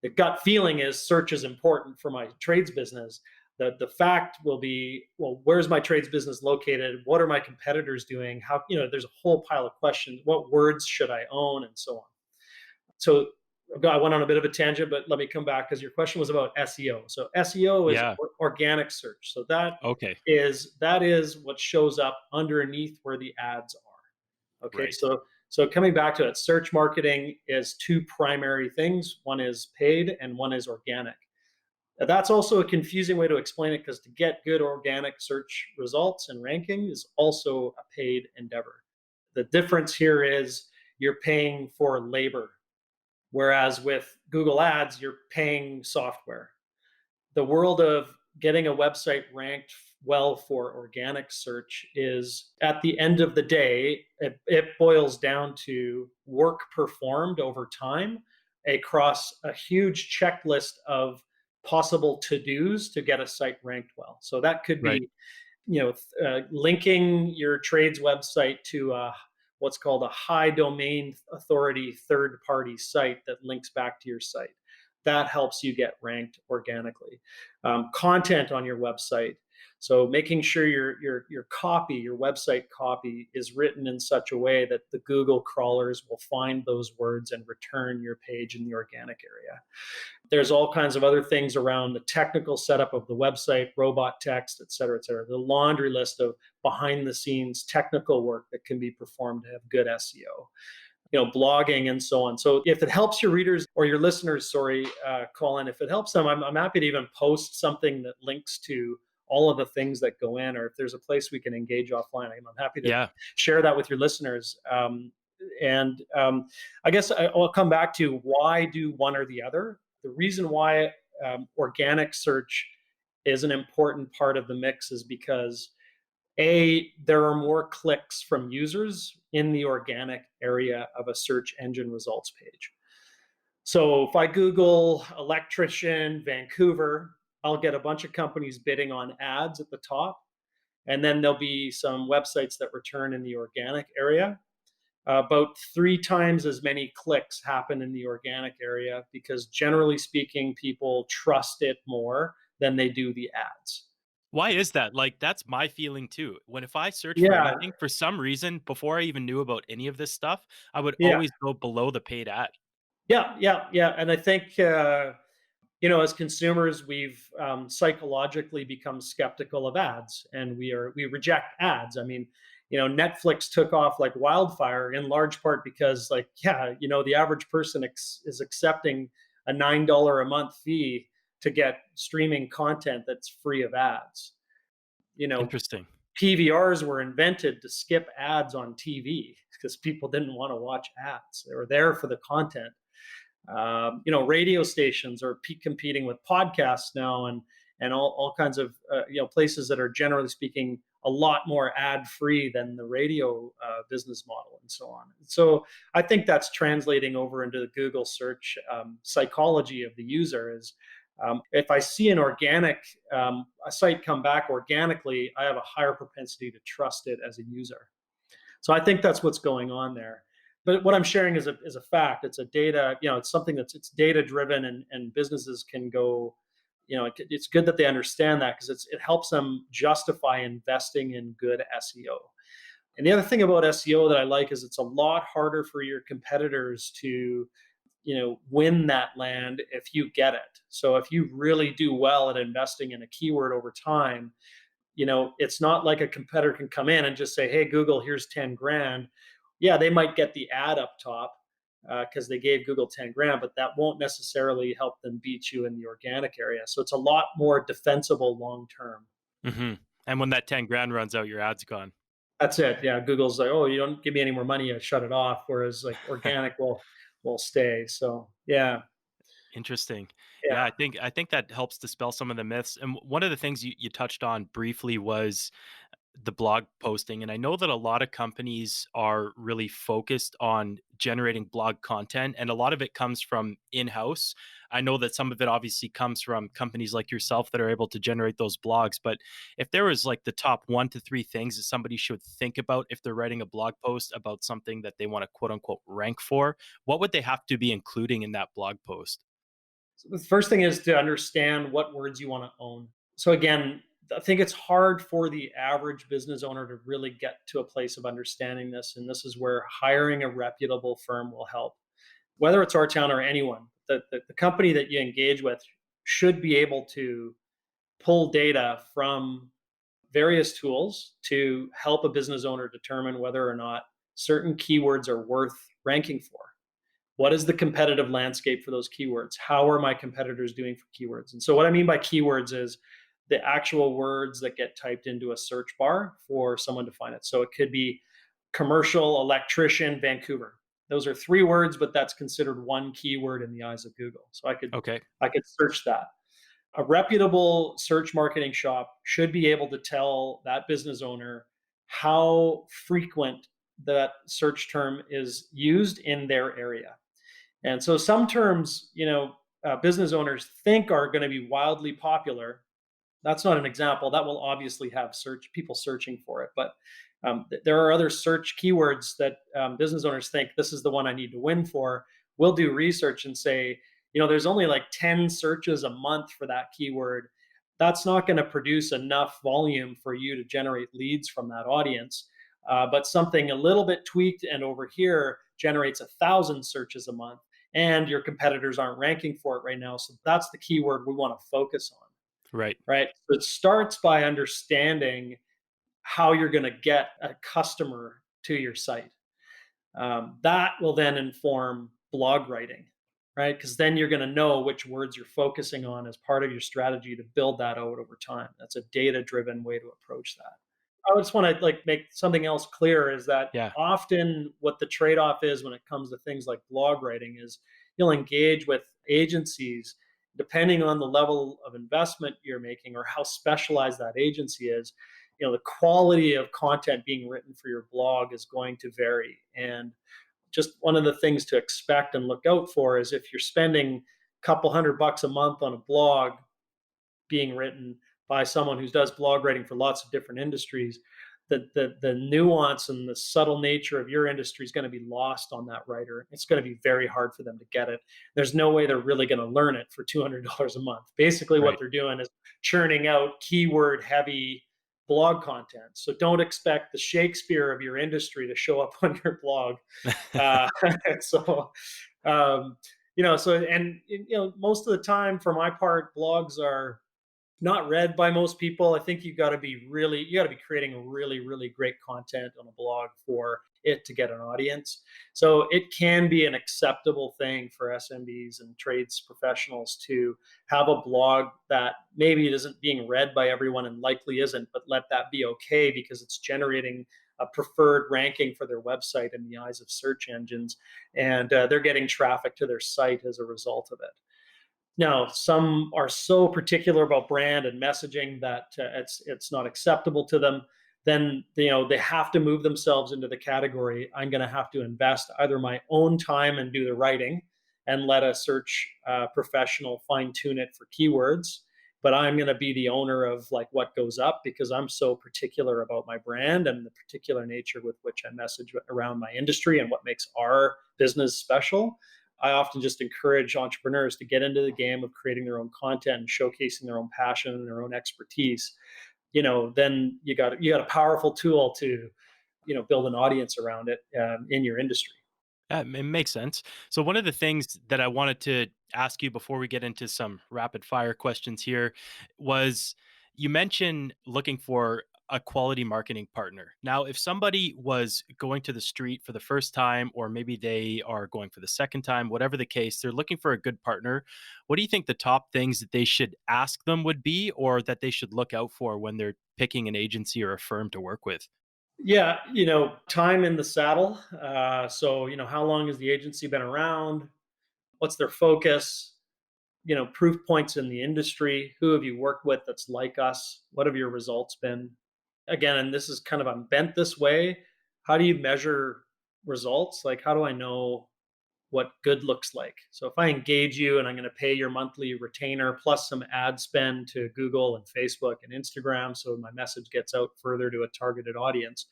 Speaker 1: the gut feeling is search is important for my trades business. The fact will be, well, where's my trades business located? What are my competitors doing? How, there's a whole pile of questions. What words should I own, and so on. So I went on a bit of a tangent, but let me come back because your question was about SEO. So SEO is
Speaker 4: Yeah.
Speaker 1: organic search. So that
Speaker 4: Okay.
Speaker 1: is what shows up underneath where the ads are. Okay.
Speaker 4: Right.
Speaker 1: So coming back to it, search marketing is two primary things. One is paid and one is organic. That's also a confusing way to explain it, because to get good organic search results and ranking is also a paid endeavor. The difference here is you're paying for labor, whereas with Google Ads, you're paying software. The world of getting a website ranked well for organic search is, at the end of the day, it boils down to work performed over time across a huge checklist of possible to-dos to get a site ranked well. So that could
Speaker 4: Right.
Speaker 1: be, linking your trades website to what's called a high domain authority third-party site that links back to your site. That helps you get ranked organically. Content on your website. So making sure your copy, your website copy, is written in such a way that the Google crawlers will find those words and return your page in the organic area. There's all kinds of other things around the technical setup of the website, robot text, et cetera, et cetera. The laundry list of behind the scenes technical work that can be performed to have good SEO. Blogging and so on. So if it helps your readers or your listeners, Colin, if it helps them, I'm happy to even post something that links to all of the things that go in, or if there's a place we can engage offline, I'm happy to share that with your listeners. I guess I'll come back to why do one or the other. The reason why organic search is an important part of the mix is because there are more clicks from users in the organic area of a search engine results page. So if I Google electrician Vancouver, I'll get a bunch of companies bidding on ads at the top. And then there'll be some websites that return in the organic area. About 3 times as many clicks happen in the organic area because, generally speaking, people trust it more than they do the ads.
Speaker 4: Why is that? Like, that's my feeling too. If I search for
Speaker 1: Yeah,
Speaker 4: anything, for some reason, before I even knew about any of this stuff, I would
Speaker 1: yeah,
Speaker 4: always go below the paid ad.
Speaker 1: yeah. And I think, as consumers, we've psychologically become skeptical of ads, and we reject ads. I mean, Netflix took off like wildfire in large part because, the average person is accepting a $9 a month fee to get streaming content that's free of ads.
Speaker 4: Interesting.
Speaker 1: PVRs were invented to skip ads on TV because people didn't want to watch ads. They were there for the content. Radio stations are competing with podcasts now, and all kinds of places that are, generally speaking, a lot more ad free than the radio business model, and so on. So I think that's translating over into the Google search psychology of the user. Is if I see a site come back organically, I have a higher propensity to trust it as a user. So I think that's what's going on there. But what I'm sharing is a fact. It's a data, it's something it's data driven, and businesses can go, it's good that they understand that, because it helps them justify investing in good SEO. And the other thing about SEO that I like is it's a lot harder for your competitors to, win that land if you get it. So if you really do well at investing in a keyword over time, it's not like a competitor can come in and just say, hey, Google, here's 10 grand. Yeah, they might get the ad up top because they gave Google 10 grand, but that won't necessarily help them beat you in the organic area. So it's a lot more defensible long term.
Speaker 4: Mm-hmm. And when that 10 grand runs out, your ad's gone.
Speaker 1: That's it. Yeah, Google's like, oh, you don't give me any more money, I shut it off. Whereas like organic will stay. So yeah.
Speaker 4: Interesting.
Speaker 1: Yeah.
Speaker 4: Yeah, I think that helps dispel some of the myths. And one of the things you touched on briefly was the blog posting, and I know that a lot of companies are really focused on generating blog content, and a lot of it comes from in-house. I know that some of it obviously comes from companies like yourself that are able to generate those blogs, but if there was like the top 1 to 3 things that somebody should think about if they're writing a blog post about something that they want to quote unquote rank for, what would they have to be including in that blog post?
Speaker 1: So the first thing is to understand what words you want to own. So again, I think it's hard for the average business owner to really get to a place of understanding this. And this is where hiring a reputable firm will help. Whether it's RTOWN or anyone, the company that you engage with should be able to pull data from various tools to help a business owner determine whether or not certain keywords are worth ranking for. What is the competitive landscape for those keywords? How are my competitors doing for keywords? And so, what I mean by keywords is the actual words that get typed into a search bar for someone to find it. So, it could be commercial electrician Vancouver. Those are 3 words, but that's considered one keyword in the eyes of Google. So
Speaker 4: Okay.
Speaker 1: I could search that. A reputable search marketing shop should be able to tell that business owner how frequent that search term is used in their area. And so some terms, business owners think are going to be wildly popular. That's not an example. That will obviously have search people searching for it, but there are other search keywords that business owners think this is the one I need to win for. We'll do research and say, there's only like 10 searches a month for that keyword. That's not going to produce enough volume for you to generate leads from that audience. But something a little bit tweaked and over here generates 1,000 searches a month, and your competitors aren't ranking for it right now. So that's the keyword we want to focus on,
Speaker 4: Right.
Speaker 1: right? So it starts by understanding how you're going to get a customer to your site. That will then inform blog writing, right? Because then you're going to know which words you're focusing on as part of your strategy to build that out over time. That's a data-driven way to approach that. I just want to make something else clear is that
Speaker 4: Yeah.
Speaker 1: often what the trade-off is when it comes to things like blog writing is you'll engage with agencies depending on the level of investment you're making or how specialized that agency is. The quality of content being written for your blog is going to vary. And just one of the things to expect and look out for is if you're spending a couple $100 a month on a blog being written by someone who does blog writing for lots of different industries, the nuance and the subtle nature of your industry is going to be lost on that writer. It's going to be very hard for them to get it. There's no way they're really going to learn it for $200 a month. Basically, what
Speaker 4: Right.
Speaker 1: they're doing is churning out keyword heavy blog content. So don't expect the Shakespeare of your industry to show up on your blog. Uh, so, most of the time, for my part, blogs are not read by most people. I think you got to be creating really, really great content on a blog for it to get an audience. So it can be an acceptable thing for SMBs and trades professionals to have a blog that maybe it isn't being read by everyone and likely isn't, but let that be okay because it's generating a preferred ranking for their website in the eyes of search engines, and they're getting traffic to their site as a result of it. Now, some are so particular about brand and messaging that it's not acceptable to them. Then they have to move themselves into the category. I'm going to have to invest either my own time and do the writing, and let a search professional fine tune it for keywords. But I'm going to be the owner of what goes up because I'm so particular about my brand and the particular nature with which I message around my industry and what makes our business special. I often just encourage entrepreneurs to get into the game of creating their own content and showcasing their own passion and their own expertise. Then you got a powerful tool to, build an audience around it in your industry.
Speaker 4: It makes sense. So, one of the things that I wanted to ask you before we get into some rapid fire questions here was you mentioned looking for a quality marketing partner. Now, if somebody was going to the street for the first time, or maybe they are going for the second time, whatever the case, they're looking for a good partner. What do you think the top things that they should ask them would be, or that they should look out for when they're picking an agency or a firm to work with?
Speaker 1: Yeah, time in the saddle. So, how long has the agency been around? What's their focus? Proof points in the industry. Who have you worked with that's like us? What have your results been? again, and this is kind of, I'm bent this way. How do you measure results? Like, how do I know what good looks like? So if I engage you and I'm going to pay your monthly retainer plus some ad spend to Google and Facebook and Instagram so my message gets out further to a targeted audience,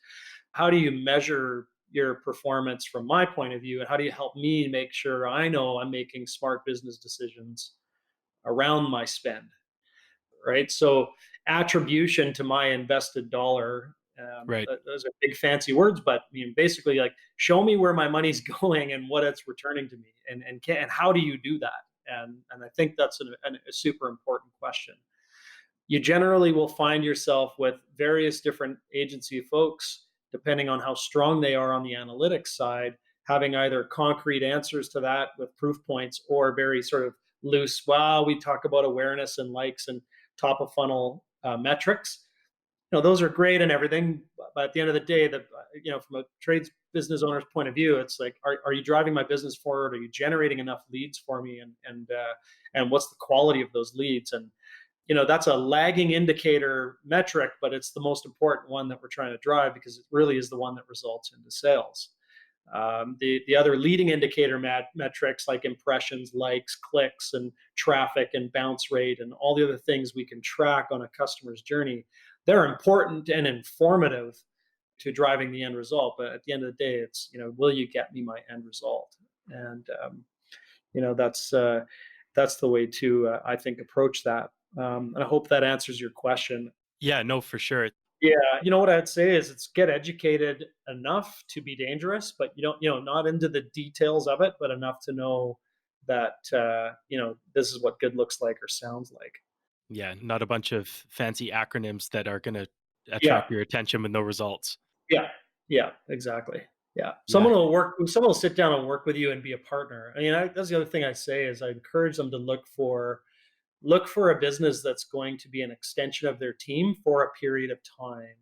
Speaker 1: how do you measure your performance from my point of view? And how do you help me make sure I know I'm making smart business decisions around my spend? Right. So attribution to my invested dollar.
Speaker 4: Right.
Speaker 1: Those are big fancy words, but I mean, basically, like, show me where my money's going and what it's returning to me, and how do you do that? And I think that's a super important question. You generally will find yourself with various different agency folks, depending on how strong they are on the analytics side, having either concrete answers to that with proof points or very sort of loose, well, we talk about awareness and likes and top of funnel metrics. Those are great and everything, but at the end of the day, from a trades business owner's point of view, it's like, are you driving my business forward? Are you generating enough leads for me? And what's the quality of those leads? And that's a lagging indicator metric, but it's the most important one that we're trying to drive because it really is the one that results into sales. The other leading indicator metrics like impressions, likes, clicks, and traffic and bounce rate and all the other things we can track on a customer's journey, they're important and informative to driving the end result. But at the end of the day, it's, will you get me my end result? And that's the way to I think approach that. And I hope that answers your question.
Speaker 4: Yeah, no, for sure.
Speaker 1: Yeah, what I'd say is it's get educated enough to be dangerous, but not into the details of it, but enough to know that this is what good looks like or sounds like.
Speaker 4: Yeah, not a bunch of fancy acronyms that are going to
Speaker 1: Yeah,
Speaker 4: attract your attention with no results.
Speaker 1: yeah, yeah, exactly. Yeah,
Speaker 4: Yeah.
Speaker 1: someone will sit down and work with you and be a partner. I mean, that's the other thing I say is I encourage them to look for a business that's going to be an extension of their team for a period of time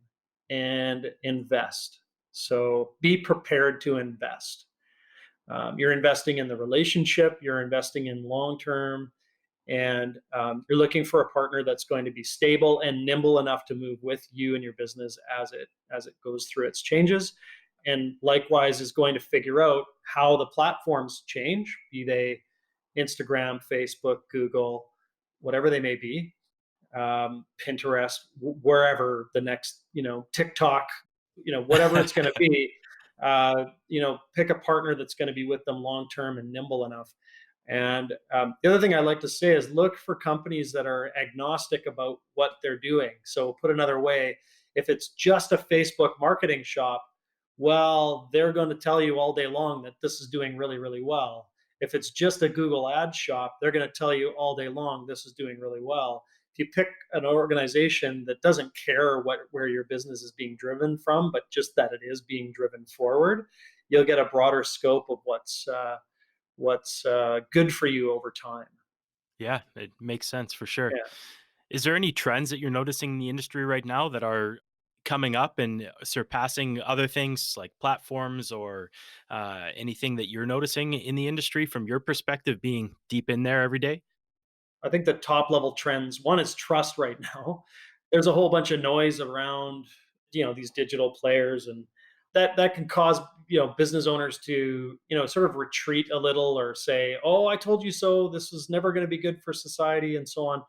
Speaker 1: and invest. So be prepared to invest. You're investing in the relationship, you're investing in long term, and you're looking for a partner that's going to be stable and nimble enough to move with you and your business as it goes through its changes, and likewise is going to figure out how the platforms change, be they Instagram, Facebook, Google, whatever they may be, Pinterest, wherever the next, TikTok, whatever it's going to be, pick a partner that's going to be with them long term and nimble enough. And the other thing I like to say is look for companies that are agnostic about what they're doing. So put another way, if it's just a Facebook marketing shop, well, they're going to tell you all day long that this is doing really, really well. If it's just a Google ad shop, they're going to tell you all day long this is doing really well. If you pick an organization that doesn't care where your business is being driven from, but just that it is being driven forward, you'll get a broader scope of what's good for you over time.
Speaker 4: Yeah, it makes sense for sure.
Speaker 1: Yeah.
Speaker 4: Is there any trends that you're noticing in the industry right now that are coming up and surpassing other things like platforms or anything that you're noticing in the industry from your perspective, being deep in there every day?
Speaker 1: I think the top level trends, one is trust right now. There's a whole bunch of noise around, these digital players, and that can cause, business owners to, sort of retreat a little or say, "Oh, I told you so. This was never going to be good for society," and so on.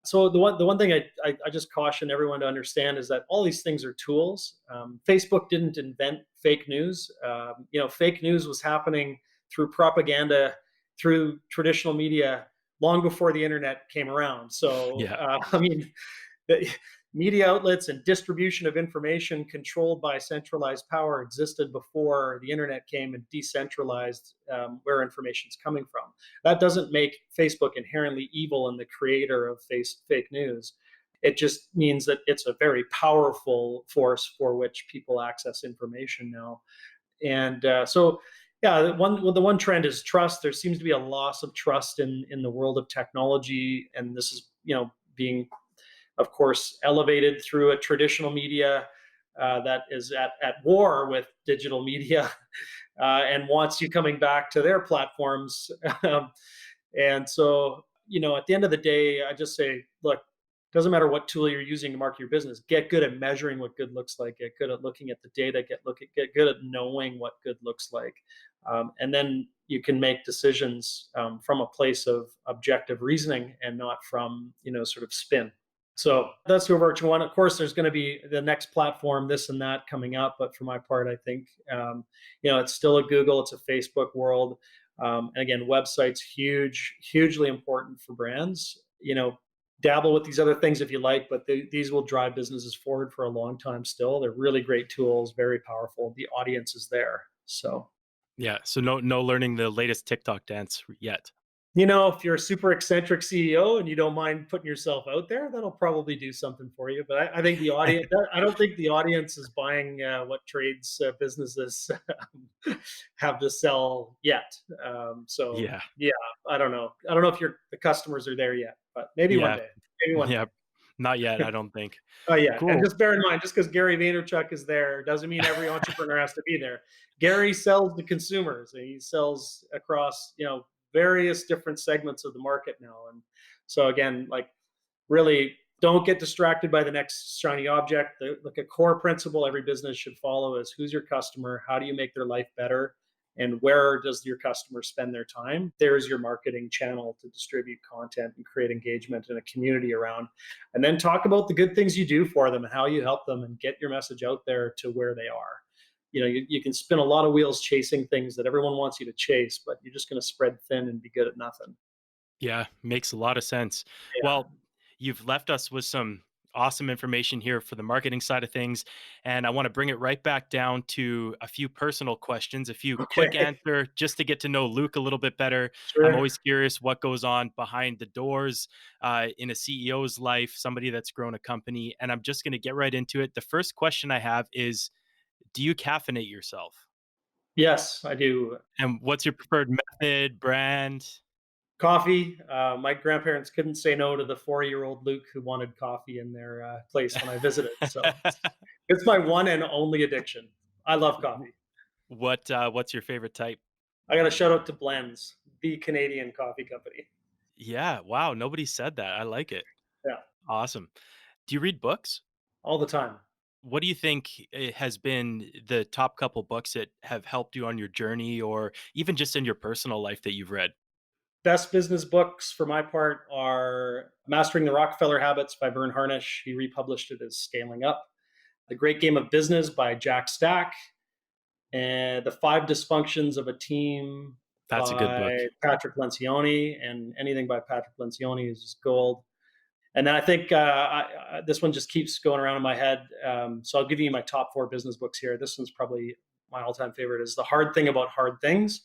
Speaker 1: So the one thing I just caution everyone to understand is that all these things are tools. Facebook didn't invent fake news. Fake news was happening through propaganda, through traditional media, long before the internet came around. So
Speaker 4: Yeah.
Speaker 1: I mean, the media outlets and distribution of information controlled by centralized power existed before the internet came and decentralized where information is coming from. That doesn't make Facebook inherently evil and the creator of fake news. It just means that it's a very powerful force for which people access information now. And yeah, the one trend is trust. There seems to be a loss of trust in the world of technology, and this is being, of course, elevated through a traditional media that is at war with digital media and wants you coming back to their platforms. And so, at the end of the day, I just say, look, doesn't matter what tool you're using to market your business. Get good at measuring what good looks like. Get good at looking at the data. Get good at knowing what good looks like, and then you can make decisions from a place of objective reasoning and not from sort of spin. So that's who Virtual One. Of course, there's going to be the next platform, this and that coming up. But for my part, I think it's still a Google, it's a Facebook world. And again, websites hugely important for brands. Dabble with these other things if you like, but these will drive businesses forward for a long time still. They're really great tools, very powerful. The audience is there. So
Speaker 4: Yeah. So no learning the latest TikTok dance yet.
Speaker 1: if you're a super eccentric CEO and you don't mind putting yourself out there, that'll probably do something for you. But I think the audience, I don't think the audience is buying what trades businesses have to sell yet. So
Speaker 4: Yeah.
Speaker 1: yeah, I don't know. I don't know if the customers are there yet, but maybe one
Speaker 4: Yeah.
Speaker 1: day. Maybe one
Speaker 4: Yeah.
Speaker 1: day.
Speaker 4: Not yet, I don't think.
Speaker 1: Oh yeah, and
Speaker 4: Cool.
Speaker 1: just bear in mind, just because Gary Vaynerchuk is there doesn't mean every entrepreneur has to be there. Gary sells to consumers, and he sells across various different segments of the market now. And so again, like, really don't get distracted by the next shiny object. A core principle every business should follow is: who's your customer? How do you make their life better? And where does your customer spend their time? There's your marketing channel to distribute content and create engagement and a community around. And then talk about the good things you do for them and how you help them, and get your message out there to where they are. You can spin a lot of wheels chasing things that everyone wants you to chase, but you're just going to spread thin and be good at nothing.
Speaker 4: Yeah, makes a lot of sense.
Speaker 1: Yeah.
Speaker 4: Well, you've left us with some awesome information here for the marketing side of things. And I want to bring it right back down to a few personal questions, a few quick
Speaker 1: Okay.
Speaker 4: answer just to get to know Luke a little bit better. I'm
Speaker 1: Sure.
Speaker 4: always curious what goes on behind the doors in a CEO's life, somebody that's grown a company. And I'm just going to get right into it. The first question I have is, do you caffeinate yourself?
Speaker 1: Yes, I do.
Speaker 4: And what's your preferred method, brand?
Speaker 1: Coffee. My grandparents couldn't say no to the 4-year-old Luke who wanted coffee in their place when I visited. So it's my one and only addiction. I love coffee.
Speaker 4: What's your favorite type?
Speaker 1: I got to shout out to Blends, the Canadian coffee company.
Speaker 4: Yeah, wow, nobody said that. I like it.
Speaker 1: Yeah,
Speaker 4: Awesome. Do you read books?
Speaker 1: all the time.
Speaker 4: What do you think has been the top couple books that have helped you on your journey or even just in your personal life that you've read?
Speaker 1: Best business books for my part are Mastering the Rockefeller Habits by Vern Harnish. He republished it as Scaling Up. The Great Game of Business by Jack Stack. And The Five Dysfunctions of a Team
Speaker 4: That's a good book.
Speaker 1: by Patrick Lencioni. And anything by Patrick Lencioni is just gold. And then I think this one just keeps going around in my head. So I'll give you my top 4 business books here. This one's probably my all-time favorite, is The Hard Thing About Hard Things.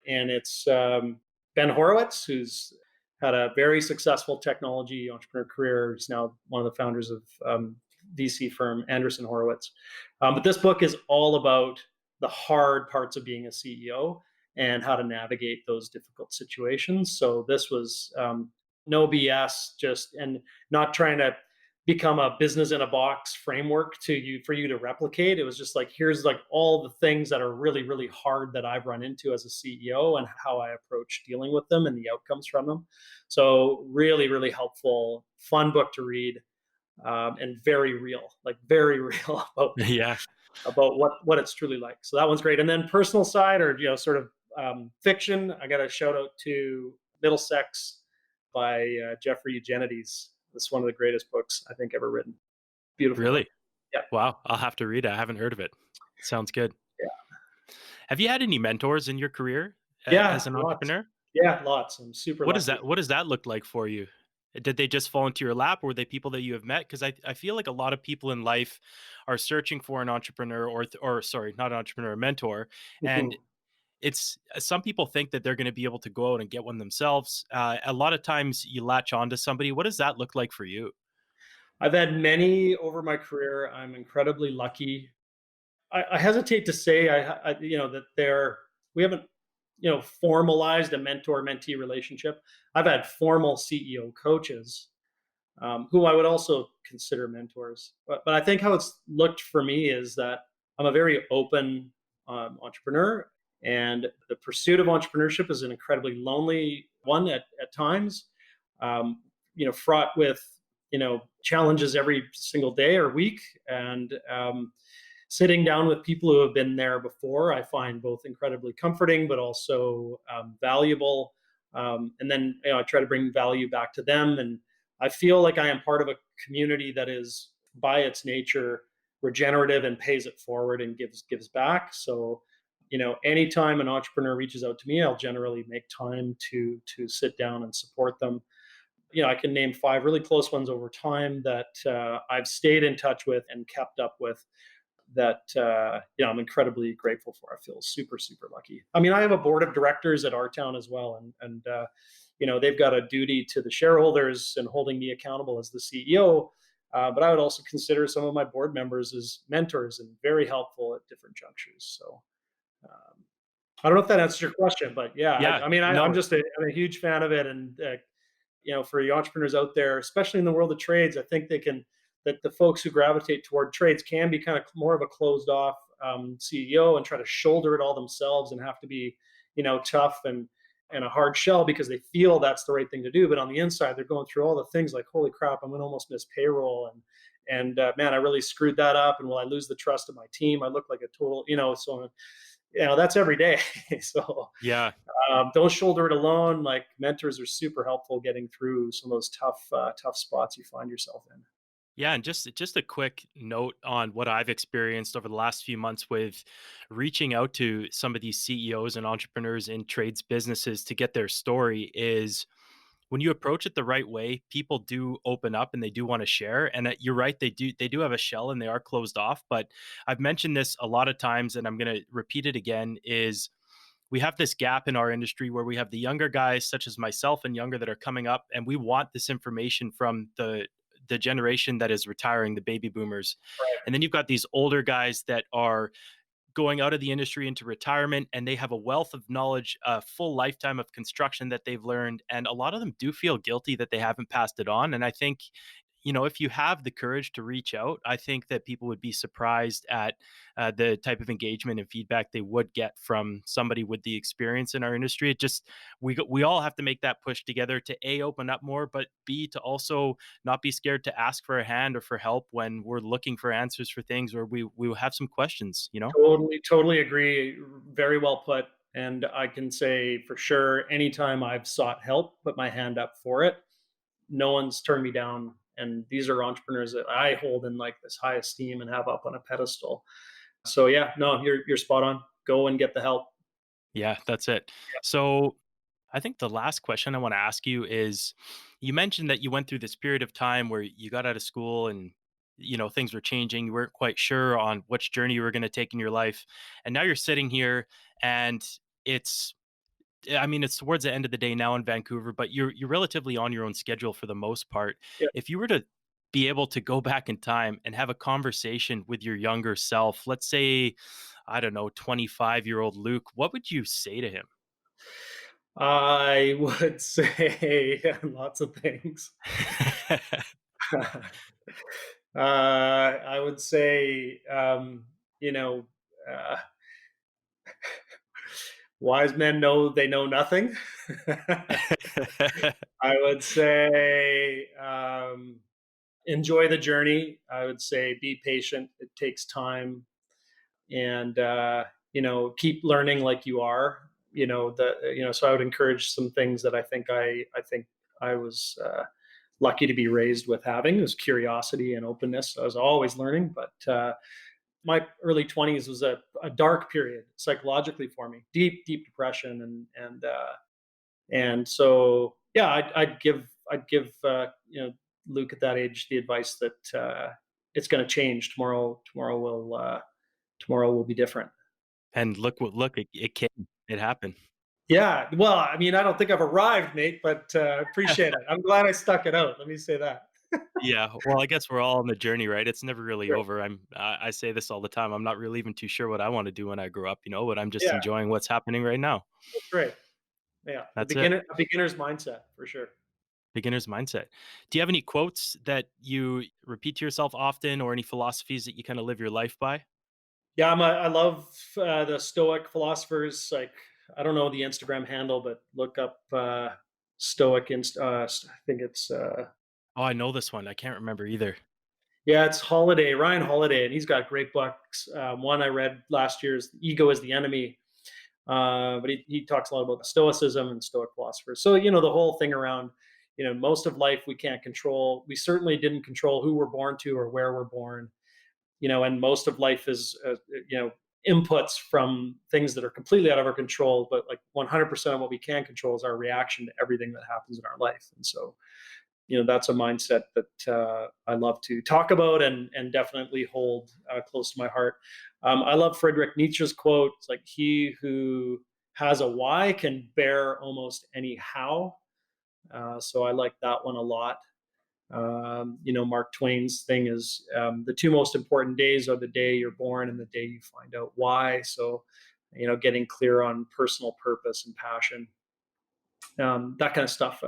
Speaker 1: And it's Ben Horowitz, who's had a very successful technology entrepreneur career. He's now one of the founders of VC firm Andreessen Horowitz. But this book is all about the hard parts of being a CEO and how to navigate those difficult situations. So this was no BS, and not trying to become a business in a box framework for you to replicate. It was just like, here's like all the things that are really, really hard that I've run into as a CEO and how I approach dealing with them and the outcomes from them. So really, really helpful, fun book to read, and very real about
Speaker 4: Yeah.
Speaker 1: what it's truly like. So that one's great. And then personal side, or sort of fiction, I got a shout out to Middlesex by Jeffrey Eugenides. It's one of the greatest books I think ever written. Beautiful.
Speaker 4: Really?
Speaker 1: Yeah.
Speaker 4: Wow, I'll have to read it. I haven't heard of it. Sounds good.
Speaker 1: Yeah.
Speaker 4: Have you had any mentors in your career
Speaker 1: Yeah.
Speaker 4: as an
Speaker 1: Lots.
Speaker 4: entrepreneur?
Speaker 1: Yeah. Lots. I'm super
Speaker 4: What
Speaker 1: lucky.
Speaker 4: does that look like for you? Did they just fall into your lap, or were they people that you have met? Because I feel like a lot of people in life are searching for an entrepreneur or sorry, not an entrepreneur, a mentor. And
Speaker 1: Mhm.
Speaker 4: it's some people think that they're going to be able to go out and get one themselves. A lot of times you latch on to somebody. What does that look like for you?
Speaker 1: I've had many over my career. I'm incredibly lucky. I hesitate to say that we haven't formalized a mentor-mentee relationship. I've had formal CEO coaches who I would also consider mentors. But I think how it's looked for me is that I'm a very open entrepreneur, and the pursuit of entrepreneurship is an incredibly lonely one at times, fraught with challenges every single day or week. And sitting down with people who have been there before, I find both incredibly comforting, but also valuable. And then I try to bring value back to them. And I feel like I am part of a community that is, by its nature, regenerative and pays it forward and gives back. So, anytime an entrepreneur reaches out to me, I'll generally make time to sit down and support them. I can name 5 really close ones over time that I've stayed in touch with and kept up with, that I'm incredibly grateful for. I feel super, super lucky. I mean, I have a board of directors at RTOWN as well, and they've got a duty to the shareholders and holding me accountable as the CEO. But I would also consider some of my board members as mentors and very helpful at different junctures. So I don't know if that answers your question, but yeah,
Speaker 4: Yeah,
Speaker 1: I'm
Speaker 4: no,
Speaker 1: just I'm a huge fan of it, and for the entrepreneurs out there, especially in the world of trades, I think that the folks who gravitate toward trades can be kind of more of a closed off CEO and try to shoulder it all themselves and have to be, tough and a hard shell because they feel that's the right thing to do. But on the inside, they're going through all the things like, holy crap, I'm going to almost miss payroll. And man, I really screwed that up. And will I lose the trust of my team? I look like a total, so, that's every day. So
Speaker 4: yeah.
Speaker 1: don't shoulder it alone. Like, mentors are super helpful getting through some of those tough spots you find yourself in.
Speaker 4: Yeah, and just a quick note on what I've experienced over the last few months with reaching out to some of these CEOs and entrepreneurs in trades businesses to get their story is when you approach it the right way, people do open up and they do want to share. And you're right, they do have a shell and they are closed off. But I've mentioned this a lot of times, and I'm going to repeat it again: is we have this gap in our industry where we have the younger guys such as myself and younger that are coming up, and we want this information from the generation that is retiring, the baby boomers. And then you've got these older guys that are going out of the industry into retirement, and they have a wealth of knowledge, a full lifetime of construction that they've learned, and a lot of them do feel guilty that they haven't passed it on. And I think, if you have the courage to reach out, I think that people would be surprised at the type of engagement and feedback they would get from somebody with the experience in our industry. It just, we all have to make that push together to A, open up more, but B, to also not be scared to ask for a hand or for help when we're looking for answers for things, or we have some questions.
Speaker 1: Totally agree. Very well put. And I can say for sure, anytime I've sought help, put my hand up for it, no one's turned me down. And these are entrepreneurs that I hold in like this high esteem and have up on a pedestal. So yeah, no, you're spot on. Go and get the help.
Speaker 4: Yeah, that's it. So I think the last question I want to ask you is, you mentioned that you went through this period of time where you got out of school and things were changing. You weren't quite sure on which journey you were going to take in your life. And now you're sitting here, and it's it's towards the end of the day now in Vancouver, but you're relatively on your own schedule for the most part.
Speaker 1: Yeah.
Speaker 4: If you were to be able to go back in time and have a conversation with your younger self, let's say, I don't know, 25-year-old Luke, what would you say to him?
Speaker 1: I would say lots of things. I would say, you know, uh, wise men know they know nothing. I would say, enjoy the journey. I would say, be patient. It takes time, and keep learning like you are. So I would encourage some things that I think I was lucky to be raised with having, was curiosity and openness. I was always learning, but my early 20s was a dark period psychologically for me, deep depression, and so yeah, I'd give Luke at that age the advice that it's going to change tomorrow. Tomorrow will be different.
Speaker 4: And it came, it happened.
Speaker 1: Yeah, well, I mean, I don't think I've arrived, mate, but appreciate it. I'm glad I stuck it out. Let me say that.
Speaker 4: Yeah, well, I guess we're all on the journey, right? It's never really
Speaker 1: Sure.
Speaker 4: over. I say this all the time. I'm not really even too sure what I want to do when I grow up, but I'm just
Speaker 1: Yeah,
Speaker 4: enjoying what's happening right now.
Speaker 1: that's great. Yeah,
Speaker 4: That's it.
Speaker 1: a beginner's mindset for sure.
Speaker 4: Beginner's mindset. Do you have any quotes that you repeat to yourself often, or any philosophies that you kind of live your life by?
Speaker 1: Yeah, I love the Stoic philosophers. Like, I don't know the Instagram handle, but look up Stoic. I think it's
Speaker 4: Oh, I know this one. I can't remember either.
Speaker 1: Yeah, it's Ryan Holiday, and he's got great books. One I read last year is Ego is the Enemy. But he talks a lot about stoicism and stoic philosophers. So, the whole thing around, most of life we can't control. We certainly didn't control who we're born to or where we're born, and most of life is, inputs from things that are completely out of our control. But like 100% of what we can control is our reaction to everything that happens in our life. And so, that's a mindset that I love to talk about and definitely hold close to my heart. I love Friedrich Nietzsche's quote. It's like, he who has a why can bear almost any how. So I like that one a lot. Mark Twain's thing is, the two most important days are the day you're born and the day you find out why. So, getting clear on personal purpose and passion, that kind of stuff.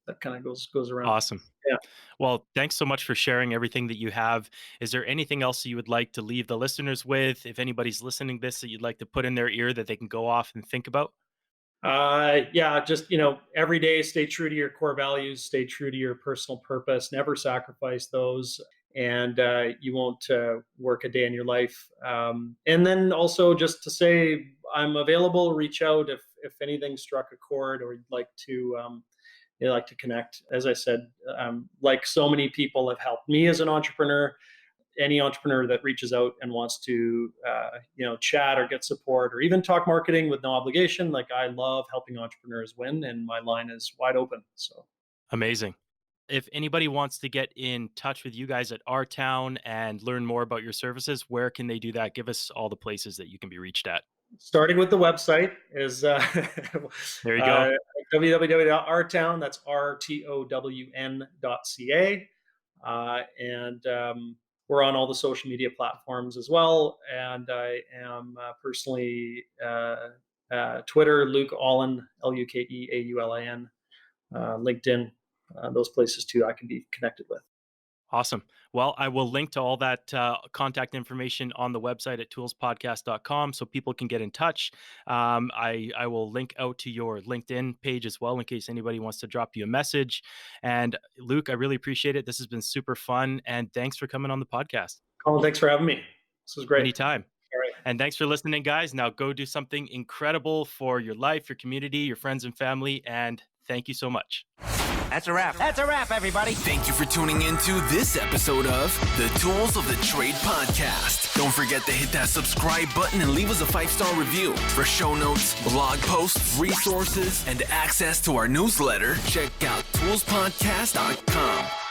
Speaker 1: That kind of goes around.
Speaker 4: Awesome.
Speaker 1: Yeah.
Speaker 4: Well, thanks so much for sharing everything that you have. Is there anything else that you would like to leave the listeners with? If anybody's listening to this that you'd like to put in their ear that they can go off and think about?
Speaker 1: Just, every day, stay true to your core values, stay true to your personal purpose, never sacrifice those. And you won't work a day in your life. And then also just to say, I'm available, reach out if anything struck a chord or you'd like to connect. As I said, like so many people have helped me as an entrepreneur. Any entrepreneur that reaches out and wants to, chat or get support or even talk marketing with no obligation, like, I love helping entrepreneurs win, and my line is wide open. So
Speaker 4: Amazing. If anybody wants to get in touch with you guys at RTOWN and learn more about your services, where can they do that? Give us all the places that you can be reached at.
Speaker 1: starting with the website is
Speaker 4: There you go.
Speaker 1: www.rtown, that's RTOWN.ca. And we're on all the social media platforms as well. And I am personally Twitter, Luke Aulin, LukeAulin, LinkedIn, those places too I can be connected with.
Speaker 4: Awesome. Well, I will link to all that contact information on the website at toolspodcast.com so people can get in touch. I will link out to your LinkedIn page as well in case anybody wants to drop you a message. And Luke, I really appreciate it. This has been super fun. And thanks for coming on the podcast.
Speaker 1: Colin, thanks for having me. This was great.
Speaker 4: Anytime.
Speaker 1: All right.
Speaker 4: And thanks for listening, guys. Now go do something incredible for your life, your community, your friends and family. And thank you so much.
Speaker 2: That's a wrap. That's a wrap, everybody.
Speaker 3: Thank you for tuning into this episode of the Tools of the Trade podcast. Don't forget to hit that subscribe button and leave us a 5-star review. For show notes, blog posts, resources, and access to our newsletter, check out toolspodcast.com.